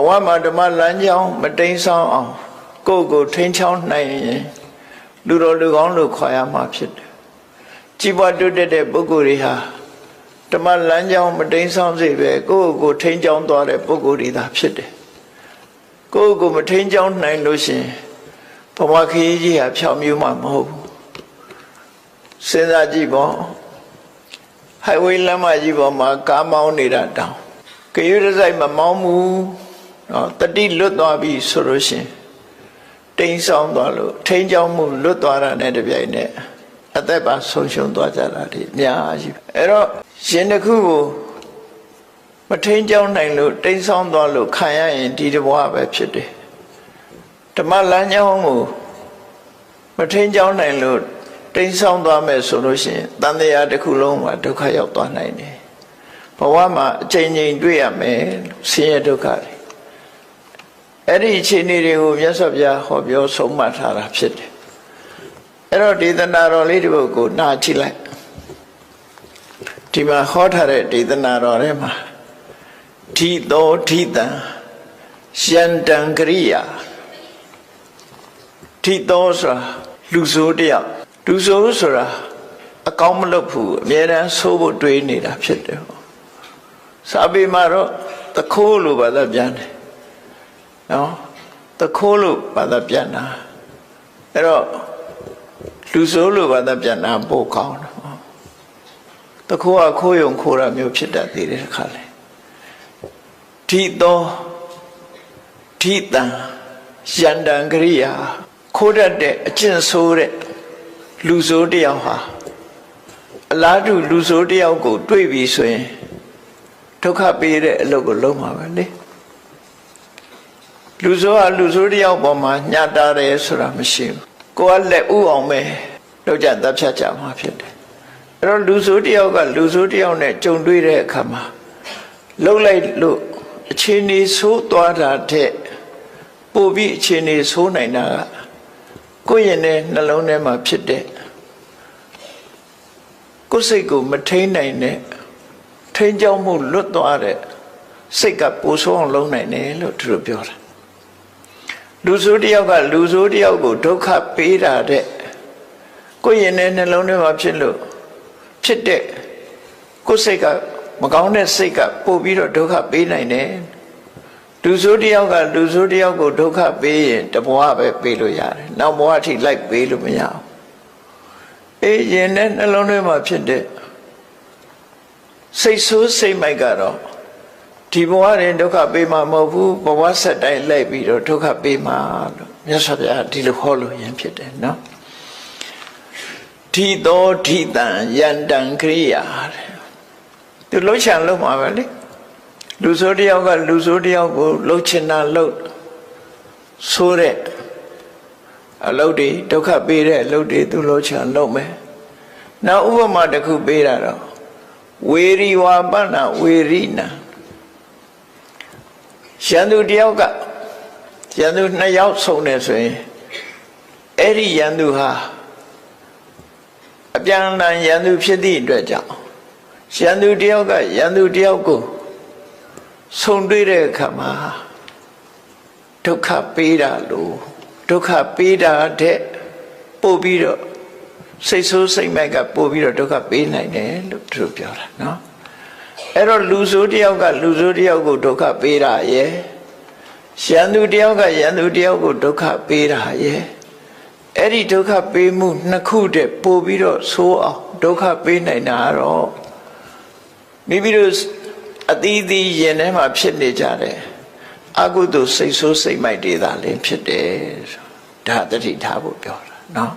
ဝမှာဓမ္မလမ်းကြောင်းမတိမ်ဆောင်အောင်ကိုယ့်ကိုထိန်းချောင်းနိုင်ရင်လူတော်လူကောင်းလို့ခေါ်ရမှာဖြစ်တယ်ကြီးပွားတိုးတက်တဲ့ပုဂ္ဂိုလ်တွေဟာဓမ္မလမ်းကြောင်းမတိမ်ဆောင်စေပဲကိုယ့်ကိုထိန်းချောင်းသွားတဲ့ပုဂ္ဂိုလ်တွေသာဖြစ်တယ်ကိုယ့်ကိုမထိန်းချောင်းနိုင်လို့ရှင်ဘဝခရီးကြီးဟာဖြောင့်မြူးမှာမဟုတ်ဘူးစဉ်းစားကြည့်ပေါ့ဟိုက်ဝေးလမ်းမကြီးပေါ်မှာကားမောင်းနေတာတောင်ကြရွရစိုက်မမောင်းဘူးနော်တတိလွတ်သွားပြီဆိုလို့ရှင်တိမ်ဆောင်သွားလို့ထိန်းချောင်းမှုလွတ်သွားတာနဲ့တပြိုင်နက်အသက်ပါဆုံးရှုံးသွားကြတာဒီအများကြီးအဲ့တော့ရှင်တစ်ခုကိုမထိန်းချောင်းနိုင်လို့တိမ်ဆောင်သွားလို့ခံရရင်ဒီတဘဝပဲဖြစ်တယ်ဓမ္မလမ်းကြောင်းကိုမထိန်းချောင်းနိုင်လို့တိမ်ဆောင်သွားမယ်ဆိုလို့ရှိရင်တန်တရားတစ်ခုလုံးမှာဒုက္ခရောက်သွားနိုင်တယ်ဘဝမှာအချိန်ချင်းတွေ့ရမယ်ဆင်းရဲဒုက္ခတွေအဲ့ဒီအခြေအနေတွေကိုမြတ်စွာဘုရားဟောပြောဆုံးမထားတာဖြစ်တယ်အဲ့တော့ဒေသနာတော်လေးတစ်ပုဒ်ကိုနားကြည့်လိုက်ဒီမှာဟောထားတဲ့ဒေသနာတော်ထဲမှာဓိသောဓိတံယန္တံကရိယာဓိသောဆိုတာလူဆိုးတယောက်လူဆိုးဆိုတာအကောင်းမလုပ်ဘူးအမြဲတမ်းဆိုးဖို့တွေးနေတာဖြစ်တယ်စာပေမှာတော့တခိုးလို့ဘာသာပြန်တယ်နော်တခိုးလို့ဘာသာပြန်တာအဲ့တော့လူဆိုးလို့ဘာသာပြန်တာပို့ကောင်းတယ်တခိုးကခိုးယုံခိုးတာမျိုးဖြစ်တတ်သေးတယ်ခါလေဓိသောဓိတံယန္တံကရိယာခိုးတတ်တဲ့အကျင့်ဆိုးတဲ့လူဆိုးတယောက်ဟာအလားတူလူဆိုးတယောက်ကိုတွေ့ပြီဆိုရင်ဒုက္ခပေးတဲ့အလုပ်ကိုလုပ်မှာပဲလေလူဆိုးဟာလူဆိုးတယောက်ပေါ်မှာညှတာတယ်ဆိုတာမရှိဘူးကိုယ်ကလက်ဥအောင်ပဲလောက်ကြတပ်ဖြတ်ကြမှာဖြစ်တယ်အဲ့တော့လူဆိုးတယောက်ကလူဆိုးတယောက်နဲ့ကြုံတွေ့တဲ့အခါမှာလှုပ်လိုက်လို့အခြေအနေဆိုးသွားတာတဲ့ပို့ပြီးအခြေအနေဆိုးနိုင်တာကကိုယ့်ရင်ထဲနှလုံးထဲမှာဖြစ်တဲ့ကိုယ်စိတ်ကိုမထိန်းနိုင်တဲ့ထိန်းကြောင်းမှုလွတ်သွားတဲ့စိတ်ကပိုဆိုးအောင်လုပ်နိုင်တယ်လို့သူတို့ပြောတာလူဆိုးတယောက်ကလူဆိုးတယောက်ကိုဒုက္ခပေးတာတဲ့ကိုယ့်ရင်ထဲနှလုံးထဲမှာဖြစ်လို့ဖြစ်တဲ့ကိုယ်စိတ်ကမကောင်းတဲ့စိတ်ကပို့ပြီးတော့ဒုက္ခပေးနိုင်တယ်လူဆိုးတယောက်ကလူဆိုးတယောက်ကိုဒုက္ခပေးရင်တဘဝပဲပေးလို့ရတယ်နောက်ဘဝအထိလိုက်ပေးလို့မရဘူးအေးရင်နဲ့နှလုံးထဲမှာဖြစ်တဲ့စိတ်ဆိုးစိတ်မိုက်ကတော့ဒီဘဝရင်ဒုက္ခပေးမှာမဟုတ်ဘူးဘဝဆက်တိုင်းလိုက်ပြီးတော့ဒုက္ခပေးမှာလို့မြတ်စွာဘုရားဒီလိုဟောလို့ရင်ဖြစ်တယ်နော်ဓိသောဓိတံယန္တံကရိယာသူလှုပ်ချင်လှုပ်မှာပဲလေလူဆိုးတယောက်ကလူဆိုးတယောက်ကိုလှုပ်ချင်တာလှုပ်ဆိုးတဲ့အလုပ်တွေဒုက္ခပေးတဲ့အလုပ်တွေသူလှုပ်ချင်လှုပ်မယ်နောက်ဥပမာတစ်ခုပေးတာတော့ဝေရီဝါပနဝေရိနာရန်သူတယောက်ကရန်သူနှစ်ယောက်ဆုံနေဆိုရင်အဲ့ဒီရန်သူဟာအပြန်အလှန်ရန်သူဖြစ်သည့်အတွက်ကြောင့်ရန်သူတယောက်ကရန်သူတယောက်ကိုဆုံတွေ့တဲ့အခါမှာဒုက္ခပေးတာလို့ဒုက္ခပေးတာတဲ့ပို့ပြီးတော့စိတ်ဆိုးစိတ်မိုက်ကပို့ပြီးတော့ဒုက္ခပေးနိုင်တယ်လို့သူတို့ပြောတာနော်အဲ့တော့လူဆိုးတယောက်ကလူဆိုးတယောက်ကိုဒုက္ခပေးတာရဲ့ရန်သူတယောက်ကရန်သူတယောက်ကိုဒုက္ခပေးတာရဲ့အဲ့ဒီဒုက္ခပေးမှုနှစ်ခုတည်းပို့ပြီးတော့ဆိုးအောင်ဒုက္ခပေးနိုင်တာတော့မိမိတို့အသီးသီးရင်ထဲမှာဖြစ်နေကြတယ်အကုသိုလ်စိတ်ဆိုးစိတ်မိုက်တွေသာလင်းဖြစ်တယ်ဒါတတိထားဖို့ပြောတာနော်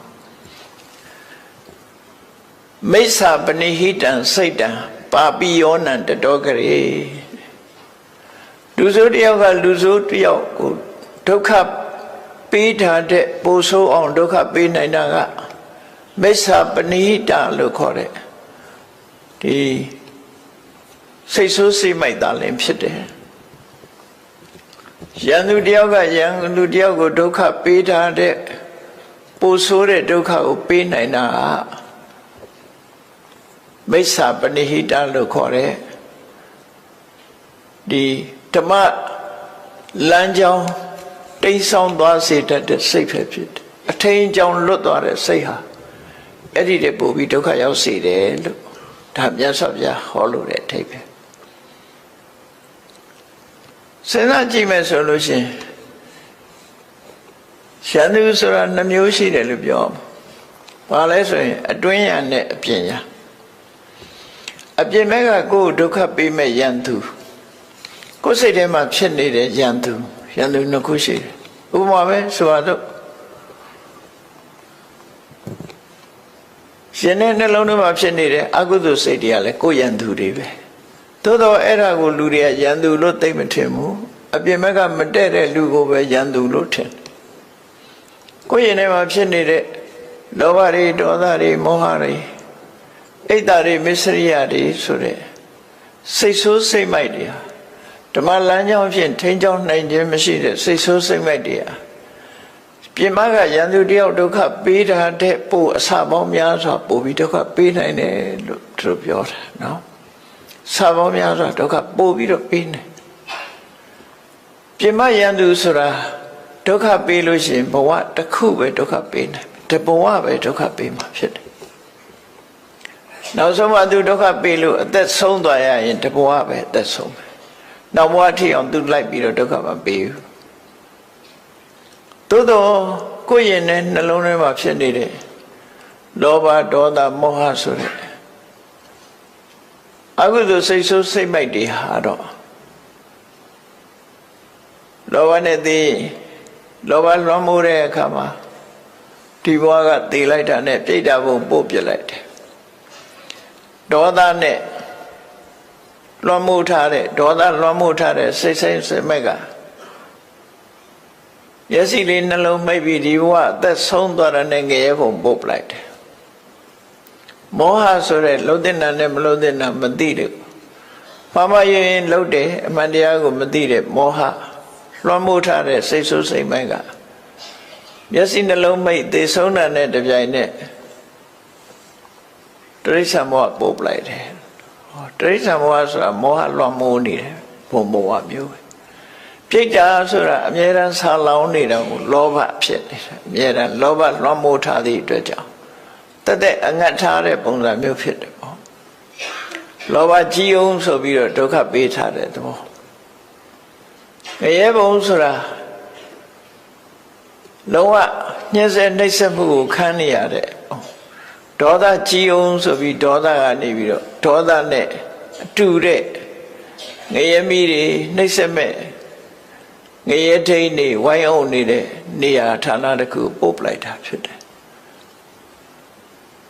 မိစ္ဆာပနိဟိတံစိတ်တံပါပိယောနံတတောကရေလူဆိုးတယောက်ကလူဆိုးတယောက်ကိုဒုက္ခပေးထားတဲ့ပိုဆိုးအောင်ဒုက္ခပေးနိုင်တာကမိစ္ဆာပနိဟိတလို့ခေါ်တဲ့ဒီစိတ်ဆိုးစိတ်မိုက်တာလည်းဖြစ်တယ်ရန်သူတယောက်ကရန်သူတယောက်ကိုဒုက္ခပေးထားတဲ့ပိုဆိုးတဲ့ဒုက္ခကိုပေးနိုင်တာမိစ္ဆာပနိဟိတလို့ခေါ်တဲ့ဒီဓမ္မ လမ်းကြောင်းတိမ်ဆောင်သွားစေတတ်တဲ့စိတ်ပဲဖြစ်တယ်အထိန်ကြောင့်လွတ်သွားတဲ့စိတ်ဟာအဲ့ဒီတည်းပို့ပြီးဒုက္ခရောက်စေတယ်လို့ဒါမြတ်စွာဘုရားဟောလို့တဲ့အထိပ္ပယ်စဉ်းစားကြည့်မယ်ဆိုလို့ရှိရင်ရန်သူဆိုတာနှမျိုးရှိတယ်လို့ပြောဘာလဲဆိုရင်အတွင်းရန်နဲ့အပြင်ရန်အပြင်ဘက်ကကိုယ်ဒုက္ခပေးမဲ့ရန်သူကိုယ်စိတ်ထဲမှာဖြစ်နေတဲ့ရန်သူနှစ်ခုရှိတယ်ဥပမာပဲဆိုတော့ရှင်တဲ့နှလုံးထဲမှာဖြစ်နေတဲ့အကုသိုလ်စိတ်တွေကလည်းကိုယ်ရန်သူတွေပဲသို့တော့အဲ့ဒါကိုလူတွေကရန်သူလို့သိမထင်ဘူးအပြင်ဘက်ကမတည့်တဲ့လူကိုပဲရန်သူလို့ထင်ကိုယ်ရင်ထဲမှာဖြစ်နေတဲ့လောဘတွေဒေါသတွေမောဟတွေအိတ်တာတွေမစ္စရိယတွေဆိုတဲ့စိတ်ဆိုးစိတ်မိုက်တွေဟာဓမ္မလမ်းကြောင်းဖြင့်ထိန်းချောင်းနိုင်ခြင်းမရှိတဲ့စိတ်ဆိုးစိတ်မိုက်တွေဟာပြင်မကရန်သူတယောက်ဒုက္ခပေးတာတဲ့ပို့အစပေါင်းများစွာပို့ပြီးဒုက္ခပေးနိုင်တယ်လို့သူတို့ပြောတာနော်အစပေါင်းများစွာဒုက္ခပို့ပြီးတော့ပေးနေပြင်မရန်သူဆိုတာဒုက္ခပေးလို့ရှိရင်ဘဝတစ်ခုပဲဒုက္ခပေးနိုင်တဘဝပဲဒုက္ခပေးမှာဖြစ်တယ်နောက်ဆုံးမှသူဒုက္ခပေးလို့အသက်ဆုံးသွားရရင်တဘဝပဲအသက်ဆုံးမယ်နောက်ဘဝထိအောင်သူလိုက်ပြီးတော့ဒုက္ခမပေးဘူးသို့တော့ကိုယ်ရင်နဲ့နှလုံးထဲမှာဖြစ်နေတဲ့လောဘဒေါသမောဟဆိုတဲ့အကုသိုလ်စိတ်ဆိုးစိတ်မိုက်တွေဟာတော့လောဘနဲ့သိလောဘလွှမ်းမိုးတဲ့အခါမှာဒီဘဝကသိလိုက်တာနဲ့ပြိတ္တာဘုံပို့ပြလိုက်တယ်ဒေါသနဲ့လွှမ်းမိုးထားတဲ့ဒေါသလွှမ်းမိုးထားတဲ့စိတ်စိတ်မိုက်ကမျက်စိလေးနှလုံးမိတ်ပြီးဒီဘဝအသက်ဆုံးသွားတဲ့ငရဲဘုံပို့ပလိုက်တယ်မောဟဆိုတဲ့လှုပ်တဲ့နာနဲ့မလှုပ်တဲ့နာမသိတယ်ဘာမှရင်လှုပ်တယ်အမှန်တရားကိုမသိတဲ့မောဟလွှမ်းမိုးထားတဲ့စိတ်ဆိုးစိတ်မိုက်ကမျက်စိနှလုံးမိတ်သေဆုံးတာနဲ့တပြိုင်နက်တိရစ္ဆာန်မောဟပို့ပလိုက်တယ်တိရစ္ဆာန်မောဟဆိုတာမောဟလွှမ်းမိုးနေတယ်ဘုံဘဝမျိုးပဲပြိတ္တာဆိုတာအမြဲတမ်းဆာလောင်နေတာကိုလောဘဖြစ်နေတယ်အမြဲတမ်းလောဘလွှမ်းမိုးထားသည့်အတွက်ကြောင့်တက်တဲ့အငတ်ထားတဲ့ပုံစံမျိုးဖြစ်တယ်ပေါ့လောဘကြီးအောင်ဆိုပြီးတော့ဒုက္ခပေးထားတဲ့သဘောငရဲဘုံဆိုတာလုံးဝညှင်းဆဲနှိပ်စက်မှုကိုခံနေရတဲ့ဒေါသကြီးအောင်ဆိုပြီးဒေါသကနေပြီးတော့ဒေါသနဲ့အတူတဲ့ငရဲမီးတွေနှိပ်စက်မဲ့ငရဲထိန်နေဝိုင်းအောင်နေတဲ့နေရာဌာနတစ်ခုပို့ပလိုက်တာဖြစ်တယ်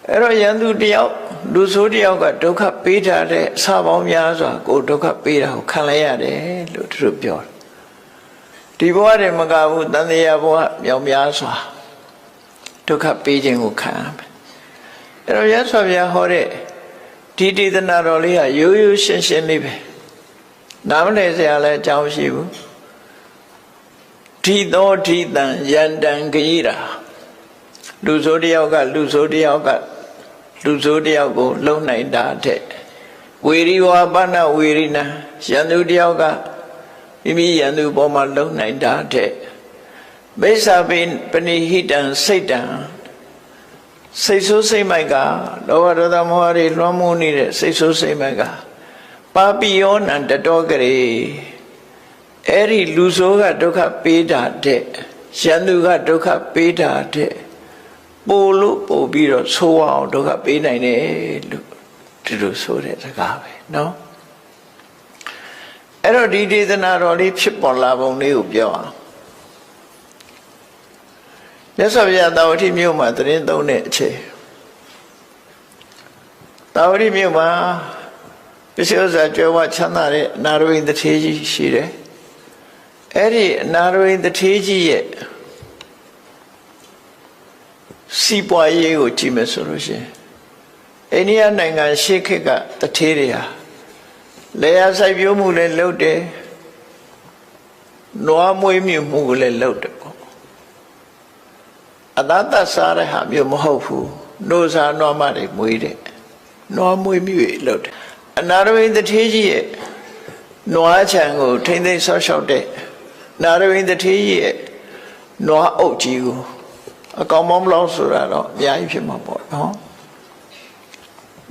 အဲ့တော့ရန်သူတယောက်လူဆိုးတယောက်ကဒုက္ခပေးထားတဲ့အစာပေါင်းများစွာကိုဒုက္ခပေးတာကိုခံလိုက်ရတယ်လို့သူတို့ပြောတယ်ဒီဘဝတည်းမကဘူးတန်တရားဘဝမြောက်များစွာဒုက္ခပေးခြင်းကိုခံရမယ်အဲ့တော့ရသော်ဗျာဟောတဲ့ဒီဒေသနာတော်လေးကရိုးရိုးရှင်းရှင်းလေးပဲနားမလည်စရာလည်းအကြောင်းမရှိဘူးဒီသောဒီတံယန္တံဂိရာလူဆိုးတယောက်ကလူဆိုးတယောက်ကလူဆိုးတယောက်ကိုလုံနိုင်တာတဲ့ဝေရိဝါပနဝေရိနာရန်သူတယောက်ကမိမိရန်သူပေါ်မှာလုံနိုင်တာတဲ့မိစ္ဆာပဏိဟိတံစိတ်တံစိတ်ဆိုးစိတ်မိုက်ကလောဘဒေါသမောဟတွေလွှမ်းမိုးနေတဲ့စိတ်ဆိုးစိတ်မိုက်ကပါပိယောနံတတောကရေအဲ့ဒီလူဆိုးကဒုက္ခပေးတာတဲ့ရန်သူကဒုက္ခပေးတာတဲ့ပို့လို့ပို့ပြီးတော့ဆိုးအောင်ဒုက္ခပေးနိုင်တယ်လို့ဒီလိုဆိုတဲ့စကားပဲနော်အဲ့တော့ဒီဒေသနာတော်လေးဖြစ်ပေါ်လာပုံလေးကိုပြောအောင်မြတ်စွာဘုရားတာဝတိမြို့မှာသတင်းသုံးတဲ့အချိန်တာဝတိမြို့မှာပစ္စည်းဥစ္စာကြွယ်ဝချမ်းသာတဲ့အနာရဝိတထေကြီးရှိတယ်အဲ့ဒီအနာရဝိတထေကြီးရဲ့စီးပွားရေးကိုကြည့်မယ်ဆိုလို့ရှိရင်အိန္ဒိယနိုင်ငံရှေးခေတ်ကတထေးတွေဟာလေယာစိုက်ပျိုးမှုလည်းလုပ်တယ်နွားမွေးမြူမှုကိုလည်းလုပ်တယ်ပေါ့အသာတစားတဲ့ဟာမျိုးမဟုတ်ဘူးနှိုးစားနွားမတွေမွေးတယ်နွားမွေးမြူတွေလုပ်တယ်အနာရဝိတထေးကြီးရဲ့နွားခြံကိုထိမ့်သိမ်းဆောက်ရှောက်တဲ့ နာရဝိန္ဒထေးရဲ့နွားအုပ်ကြီးကိုအကောင်မောင်းမလို့ဆိုတာတော့အများကြီးဖြစ်မှာပေါ့နော်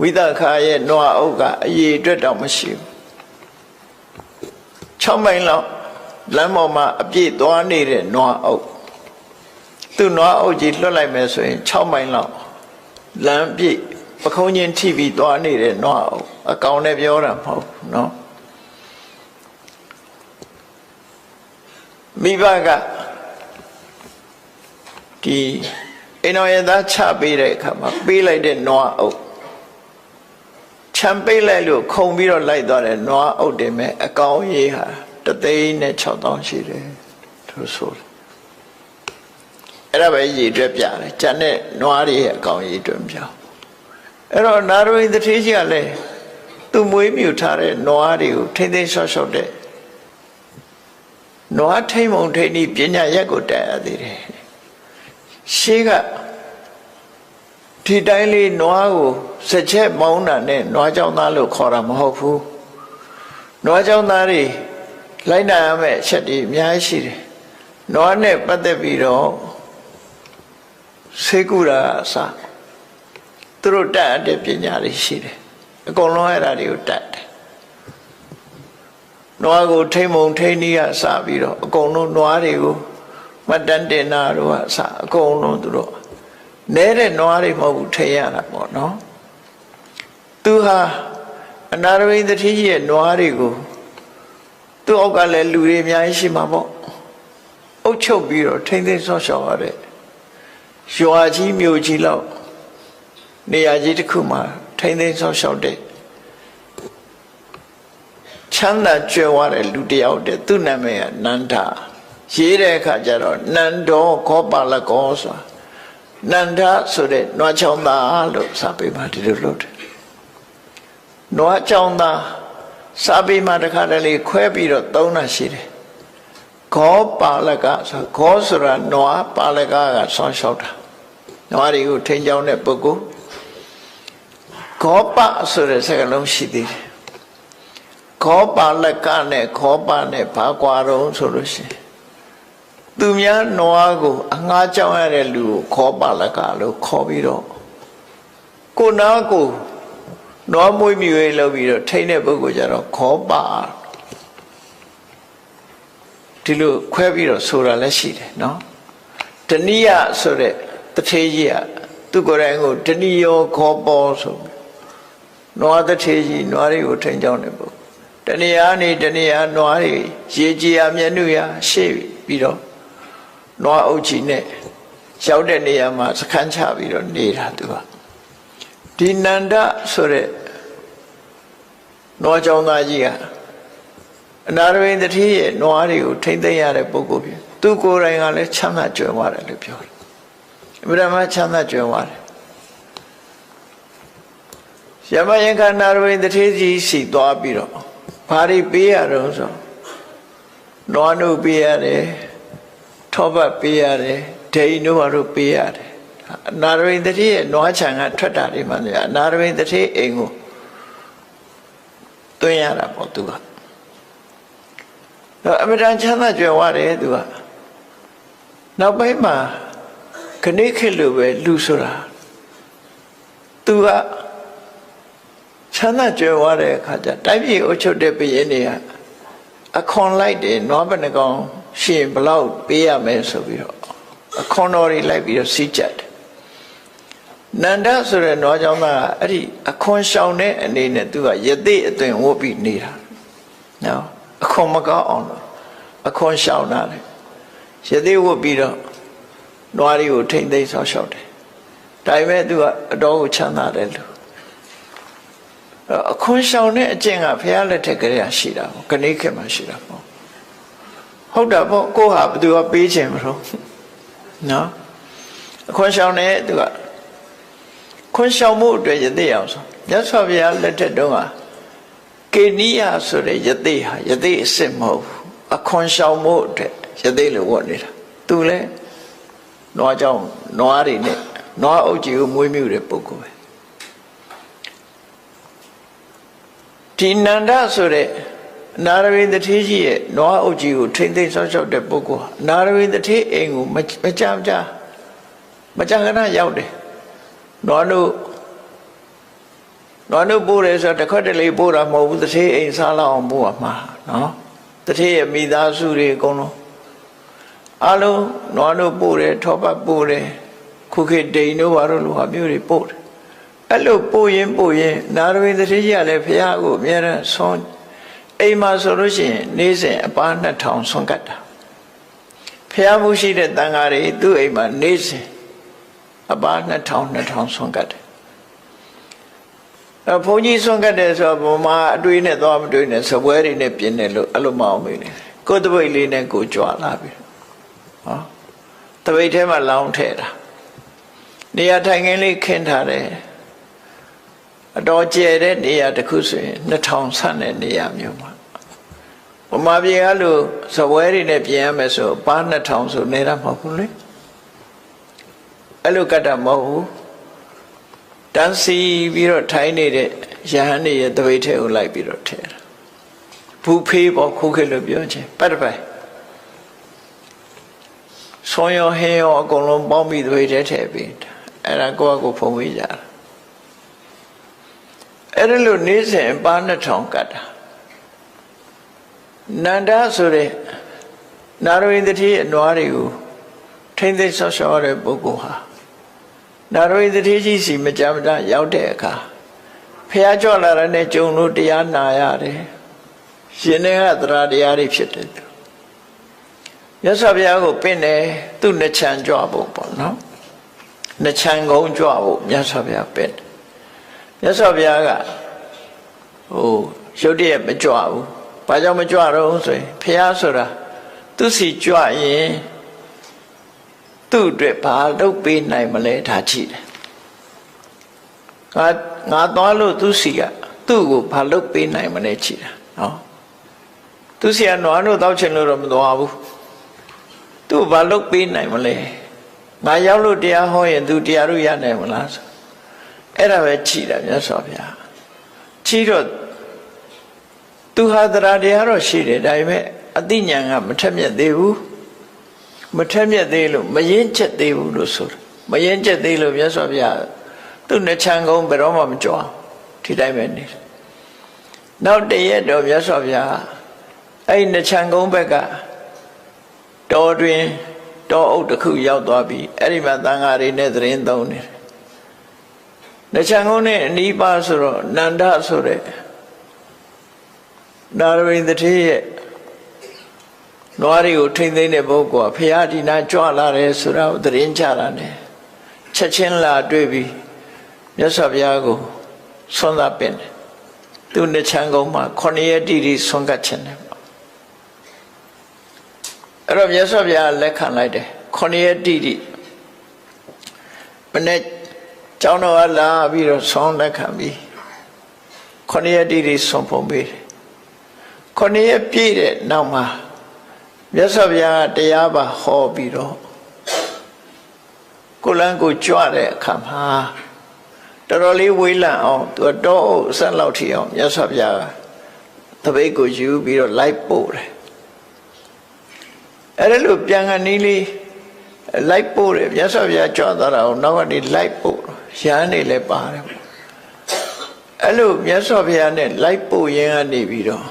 ဝိသခာရဲ့နွားအုပ်ကအရေးအတွက်တော့မရှိဘူး6မိုင်လောက်လမ်းပေါ်မှာအပြည့်သွားနေတဲ့နွားအုပ်သူ့နွားအုပ်ကြီးလွတ်လိုက်မယ်ဆိုရင်6မိုင်လောက်လမ်းပြည့်ပခုံးချင်းထိပြီးသွားနေတဲ့နွားအုပ်အကောင်နဲ့ပြောတာမဟုတ်ဘူးနော်မိဘကဒီအိမ်တော်ရဲ့သားချပေးတဲ့အခါမှာပေးလိုက်တဲ့နွားအုပ်ချမ်းပေးလိုက်လို့ခုံပြီးတော့လိုက်သွားတဲ့နွားအုပ်တယ်မဲ့အကောင်ရေးဟာ1,600,000ရှိတယ်သူဆိုတယ်အဲ့ဒါပဲရည်အတွက်ပြတယ်ကျန်တဲ့နွားတွေရဲ့အကောင်ရည်အတွက်ပြောင်းအဲ့တော့နာရဝိန္ဒထေးကြီးကလည်းသူမွေးမြူထားတဲ့နွားတွေကိုထိမ့်သိမ်းဆော့ဆော့တဲ့နွားထိမ့်မုံထိမ့်ဤပညာရက်ကိုတက်ရသေးတယ်ရှေးကဒီတိုင်းလေးနွားကိုစက်ချက်မောင်းတာနဲ့နွားကြောင်သားလို့ခေါ်တာမဟုတ်ဘူးနွားကြောင်သားတွေလိုက်နာရမယ့်အချက်တွေအများကြီးရှိတယ်နွားနဲ့ပတ်သက်ပြီးတော့ဆေးကုတာအစသူတို့တတ်တဲ့ပညာတွေရှိတယ်အကုန်လုံးအဲ့ဒါတွေကိုတတ်တယ်နွားကိုထိမ့်မုံထိမ့်နီးကစပြီးတော့အကုန်လုံးနွားတွေကိုမတန်တင်နာတို့ကအစအကုန်လုံးသူတို့နဲတဲ့နွားတွေမဟုတ်ဘူးထိရတာပေါ့နော်သူဟာအနာရဝိန္ဒထေးရဲ့နွားတွေကိုသူ့အောက်ကလည်းလူတွေအများကြီးရှိမှာပေါ့အုပ်ချုပ်ပြီးတော့ထိမ့်သိမ်းဆော့ရှော့ရတဲ့ရွာကြီးမြို့ကြီးလောက်နေရာကြီးတစ်ခုမှာထိမ့်သိမ်းဆော့ရှော့တဲ့ချမ်းသာကြွယ်ဝတဲ့လူတယောက်တဲ့သူ့နာမည်ကနန္ဒာရေးတဲ့အခါကျတော့နန္ဒောခောပါလကောဆိုတာနန္ဒာဆိုတဲ့နွားချောင်းသားလို့စာပေမှာဒီလိုလုပ်တယ်နွားချောင်းသားစာပေမှာတစ်ခါတလေခွဲပြီးတော့သုံးတာရှိတယ်ခောပါလကဆိုခောဆိုတာနွားပါလကကဆောင်းလျှောက်တာနွားတွေကိုထိန်းချောင်းတဲ့ပုဂ္ဂိုလ်ခောပဆိုတဲ့စကားလုံးရှိသေးတယ်ခောပါလကနဲ့ခောပနဲ့ဘာကွာတော့ဆိုလို့ရှိရင်သူများနွားကိုအငှားကြောင်းရတဲ့လူကိုခောပါလကလို့ခေါ်ပြီးတော့ကိုနာကိုနွားမွေးမြူရေးလုပ်ပြီးတော့ထိန်းတဲ့ပုဂ္ဂိုလ်ကြတော့ခောပါဒီလိုခွဲပြီးတော့ဆိုတာလည်းရှိတယ်နော်တဏိယဆိုတဲ့တထေးကြီးကသူကိုယ်တိုင်ကိုတဏိယောခောပေါ်ဆိုနွားတထေးကြီးနွားတွေကိုထိန်းကြောင်းတဲ့ပုဂ္ဂိုလ်တဏိယနေတဏိယနွားတွေရေကြီးရမျက်နှာရရှေ့ပြီးတော့နွားအုပ်ကြီးနဲ့ရောက်တဲ့နေရာမှာစခန်းချပြီးတော့နေတာသူကဒီနန္ဒဆိုတဲ့နွားကြောင်သားကြီးကအနာရဝိန္ဒထေးရဲ့နွားတွေကိုထိမ့်သိမ်းရတဲ့ပုဂ္ဂိုလ်ဖြစ်သူကိုယ်တိုင်ကလည်းချမ်းသာကြွယ်ဝတယ်လို့ပြောတယ်အမှန်မှချမ်းသာကြွယ်ဝတယ်ယမယင်္ခနာရဝိန္ဒထေးကြီးစီသွားပြီးတော့ဘာတွေပေးရတော့ဆိုနွားနှုတ်ပေးရတယ်ထောပတ်ပေးရတယ်ဒိန်တို့ဘာလို့ပေးရတယ်အနာရဝိန္ဒထေးရဲ့နွားခြံကထွက်တာတွေမှလည်းအနာရဝိန္ဒထေးအိမ်ကိုသွင်းရတာပေါ့သူကတော့အမြဲတမ်းချမ်းသာကြွယ်ဝတယ်သူကနောက်ပိုင်းမှာခဏိခေတ်လိုပဲလူဆိုတာသူကချမ်းသာကြွယ်ဝတဲ့အခါကျတိုင်းပြည်အုပ်ချုပ်တဲ့ဘုရင်တွေကအခွန်လိုက်တယ်နွားဘယ်နှကောင်ရှင်ဘလောက်ပေးရမယ်ဆိုပြီးတော့အခွန်တော်တွေလိုက်ပြီးတော့စီးကြတယ်နန္ဒဆိုတဲ့နွားကြောင့်ကအဲ့ဒီအခွန်ရှောင်တဲ့အနေနဲ့သူကယသိအသွင်ဝတ်ပြီးနေတာနော်အခွန်မကောင်းအောင်လို့အခွန်ရှောင်တာလေယသိဝတ်ပြီးတော့နွားတွေကိုထိမ့်သိမ်းဆောက်ရှောက်တယ်ဒါပေမဲ့သူကအတော်ကိုချမ်းသာတယ်လို့အခွန်ရှောင်တဲ့အကျင့်ကဘုရားလက်ထက်ကလေးရှိတာပေါ့ခဏိခေတ်မှာရှိတာပေါ့ဟုတ်တာပေါ့ကိုဟာဘသူကပေးခြင်းမလို့နော်အခွန်ရှောင်တဲ့သူကခွန်ရှောင်မှုအတွက်ယသိအောင်ဆိုမြတ်စွာဘုရားလက်ထက်တုန်းကကေနိယဆိုတဲ့ယသိဟာယသိအစ်စ်မဟုတ်ဘူးအခွန်ရှောင်မှုအတွက်ယသိလို့ဝတ်နေတာသူလဲနွားကြောင့်နွားတွေနဲ့နွားအုပ်ကြီးကိုမွေးမြူတဲ့ပုဂ္ဂိုလ်ပဲဒီနန္ဒဆိုတဲ့ နာရဝိတထေးကြီးရဲ့နွားအုပ်ကြီးကိုထိမ့်သိမ်းဆောက်ရှောက်တဲ့ပုဂ္ဂိုလ်နာရဝိတထေးအိမ်ကိုမကြာခဏရောက်တယ်နွားတို့ပို့တယ်ဆိုတော့တစ်ခွက်တလေပို့တာမဟုတ်ဘူးတထေးအိမ်စားလောက်အောင်ပို့ရမှာနော်တထေးရဲ့မိသားစုတွေအကုန်လုံးအလုံးနွားတို့ပို့တယ်ထောပတ်ပို့တယ်ခုခေတ်ဒိန်တို့ဘာလို့လူဟာမျိုးတွေပို့တယ်အဲ့လိုပို့ရင်နာရဝိတထေးကြီးကလည်းဘုရားကိုအမြဲတမ်းဆွမ်းအိမ်မှာဆိုလို့ရှိရင်နေ့စဉ်အပါ2000ဆွမ်းကတ်တာဘုရားမှုရှိတဲ့တန်ဃာတွေသူ့အိမ်မှာနေ့စဉ်အပါ2000ဆွမ်းကတ်တယ်ဘုန်းကြီးဆွမ်းကတ်တယ်ဆိုတော့ဘုံမှာအတွေ့နဲ့သွားမတွေ့နဲ့စပွဲတွေနဲ့ပြင်းတယ်လို့အဲ့လိုမအောင်မေးနေကိုယ်တပိတ်လေးနဲ့ကိုကြွလာပြီဟောတပိတ်ထဲမှာလောင်းထည့်တာနေရာထိုင်ခင်းလေးခင်းထားတယ်အတော်ကျယ်တဲ့နေရာတစ်ခုဆိုရင်2000ဆန့်တဲ့နေရာမျိုးမှာဘုမာပြေကလို့စပွဲတွေနဲ့ပြင်ရမယ်ဆိုပါ2000ဆိုနေတာမဟုတ်ဘူးလေအဲ့လိုကတ်တာမဟုတ်ဘူးတန်းစီပြီးတော့ထိုင်နေတဲ့ရဟန်းတွေရဲ့တပိတ်ထဲကိုလိုက်ပြီးတော့ထည့်တာဘူဖေးပေါ်ခုခေတ်လို့ပြောချင်းပတ်တပိုင်ဆွန်ရောဟင်းရောအကုန်လုံးပေါင်းပြီးတပိတ်ထဲထည့်ပြီးအဲ့ဒါကိုယ့်အကိုဖုံးဝေးကြတာအဲ့ဒါလို့နေ့စဉ်ပါ2000ကတ်တာနန္ဒဆိုတဲ့နာရဝိတထေးအနွားတွေကိုထိမ့်သိမ်းဆောက်ရှောက်ရတဲ့ပုဂ္ဂိုလ်ဟာနာရဝိတထေးကြီးစီမကြမ်းမတရောက်တဲ့အခါဖះကြွလာတဲ့ကျုံတို့တရားနာရတယ်ရှင်တွေကသရတရားတွေဖြစ်တယ်မြတ်စွာဘုရားကိုပင့်တယ်သူ့နှချမ်းကြွဖို့ပေါ့နော်နှချမ်းကုန်းကြွဖို့မြတ်စွာဘုရားပင့်မြတ်စွာဘုရားကရုပ်တရက်မကြွဘူးဘာကြောင့်မကြွတော့ဆိုရင်ဖះဆိုတာသူစီကြွရင်သူ့အတွက်ဘာလုပ်ပေးနိုင်မလဲဒါကြည့်တယ်ငါသွားလို့သူစီကသူ့ကိုဘာလုပ်ပေးနိုင်မလဲကြည့်တာနော်သူစီကနွားတို့တောက်ချင်လို့တော့မသွားဘူးသူ့ဘာလုပ်ပေးနိုင်မလဲငါရောက်လို့တရားဟောရင်သူတရားတို့ရနိုင်မလားဆိုအဲ့ဒါပဲကြည့်တာမြတ်စွာဘုရားကြည့်တော့သူဟာတရားတော့ရှိတယ်ဒါပေမဲ့အသိဉာဏ်ကမထက်မြက်သေးဘူးမထက်မြက်သေးလို့မရင်ချက်သေးဘူးလို့ဆိုတာမရင်ချက်သေးလို့မြတ်စွာဘုရားသူ့နှချမ်းကုန်းဘယ်တော့မှမကြွားဒီတိုင်းပဲနေနောက်တရက်တော့မြတ်စွာဘုရားအဲ့နှချမ်းကုန်းဘက်ကတောတွင်တောအုပ်တစ်ခုရောက်သွားပြီအဲ့ဒီမှာသံဃာတွေနဲ့သတင်းသုံးနေတယ်နှချမ်းကုန်းနဲ့အနီးပါဆိုတော့နန္ဒဆိုတဲ့နာရဝိတထေးရဲ့နွားတွေကိုထိမ့်သိမ်းတဲ့ပုဂ္ဂိုလ်ကဖရာဒီနာကြွလာတယ်ဆိုတာကိုသတင်းကြတာနဲ့ချက်ချင်းလာတွေ့ပြီးမြတ်စွာဘုရားကိုဆွမ်းသာပင်တယ်သူနှချမ်းကုန်းမှာ9ရက်တိတိဆွမ်းကတ်ခြင်းတယ်အဲ့တော့မြတ်စွာဘုရားလက်ခံလိုက်တယ်9ရက်တိတိမနေ့ကျောင်းတော်ကလာပြီးတော့ဆွမ်းလက်ခံပြီး9ရက်တိတိဆွမ်းဖုံးပေးတယ်9ရက်ပြည့်တဲ့နောက်မှာမြတ်စွာဘုရားတရားပါဟောပြီးတော့ကိုလန်းကိုကြွတဲ့အခါမှာတော်တော်လေးဝေးလံအောင်သူတော့အဆက်လောက်ထိအောင်မြတ်စွာဘုရားတပိတ်ကိုယူပြီးတော့လိုက်ပို့တယ်အဲ့ဒါလို့ပြန်ကနေလေးလိုက်ပို့တယ်မြတ်စွာဘုရားကြွသွားတာကိုနောက်ကနေလိုက်ပို့ရဟန်းတွေလည်းပါတယ်အဲ့လိုမြတ်စွာဘုရားနဲ့လိုက်ပို့ရင်းကနေပြီးတော့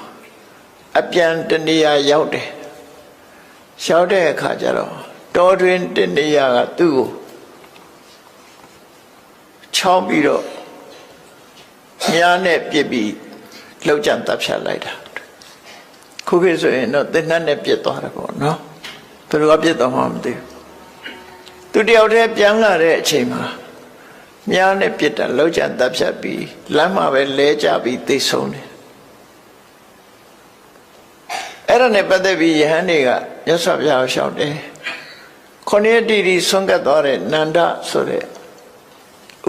အပြန်တနေရာရောက်တယ်ရောက်တဲ့အခါကျတော့တောတွင်တနေရာကသူ့ကိုချောင်းပြီးတော့မြားနဲ့ပြစ်ပြီးလှုပ်ကြံတပ်ဖြတ်လိုက်တာခုခေတ်ဆိုရင်တော့သင်္နတ်နဲ့ပြစ်သွားတယ်ပေါ့နော်သူတို့ကပြစ်သွားမှမသိဘူးသူတယောက်တည်းပြန်လာတဲ့အချိန်မှာမြားနဲ့ပြစ်တာလှုပ်ကြံတပ်ဖြတ်ပြီးလမ်းမှာပဲလဲကျပြီးသိဆုံးတယ်အဲ့ဒါနဲ့ပတ်သက်ပြီးယဟန်တွေကမြတ်စွာဘုရားကိုလျှောက်တယ်9ရက်တိတိဆွမ်းကတ်သွားတဲ့နန္ဒဆိုတဲ့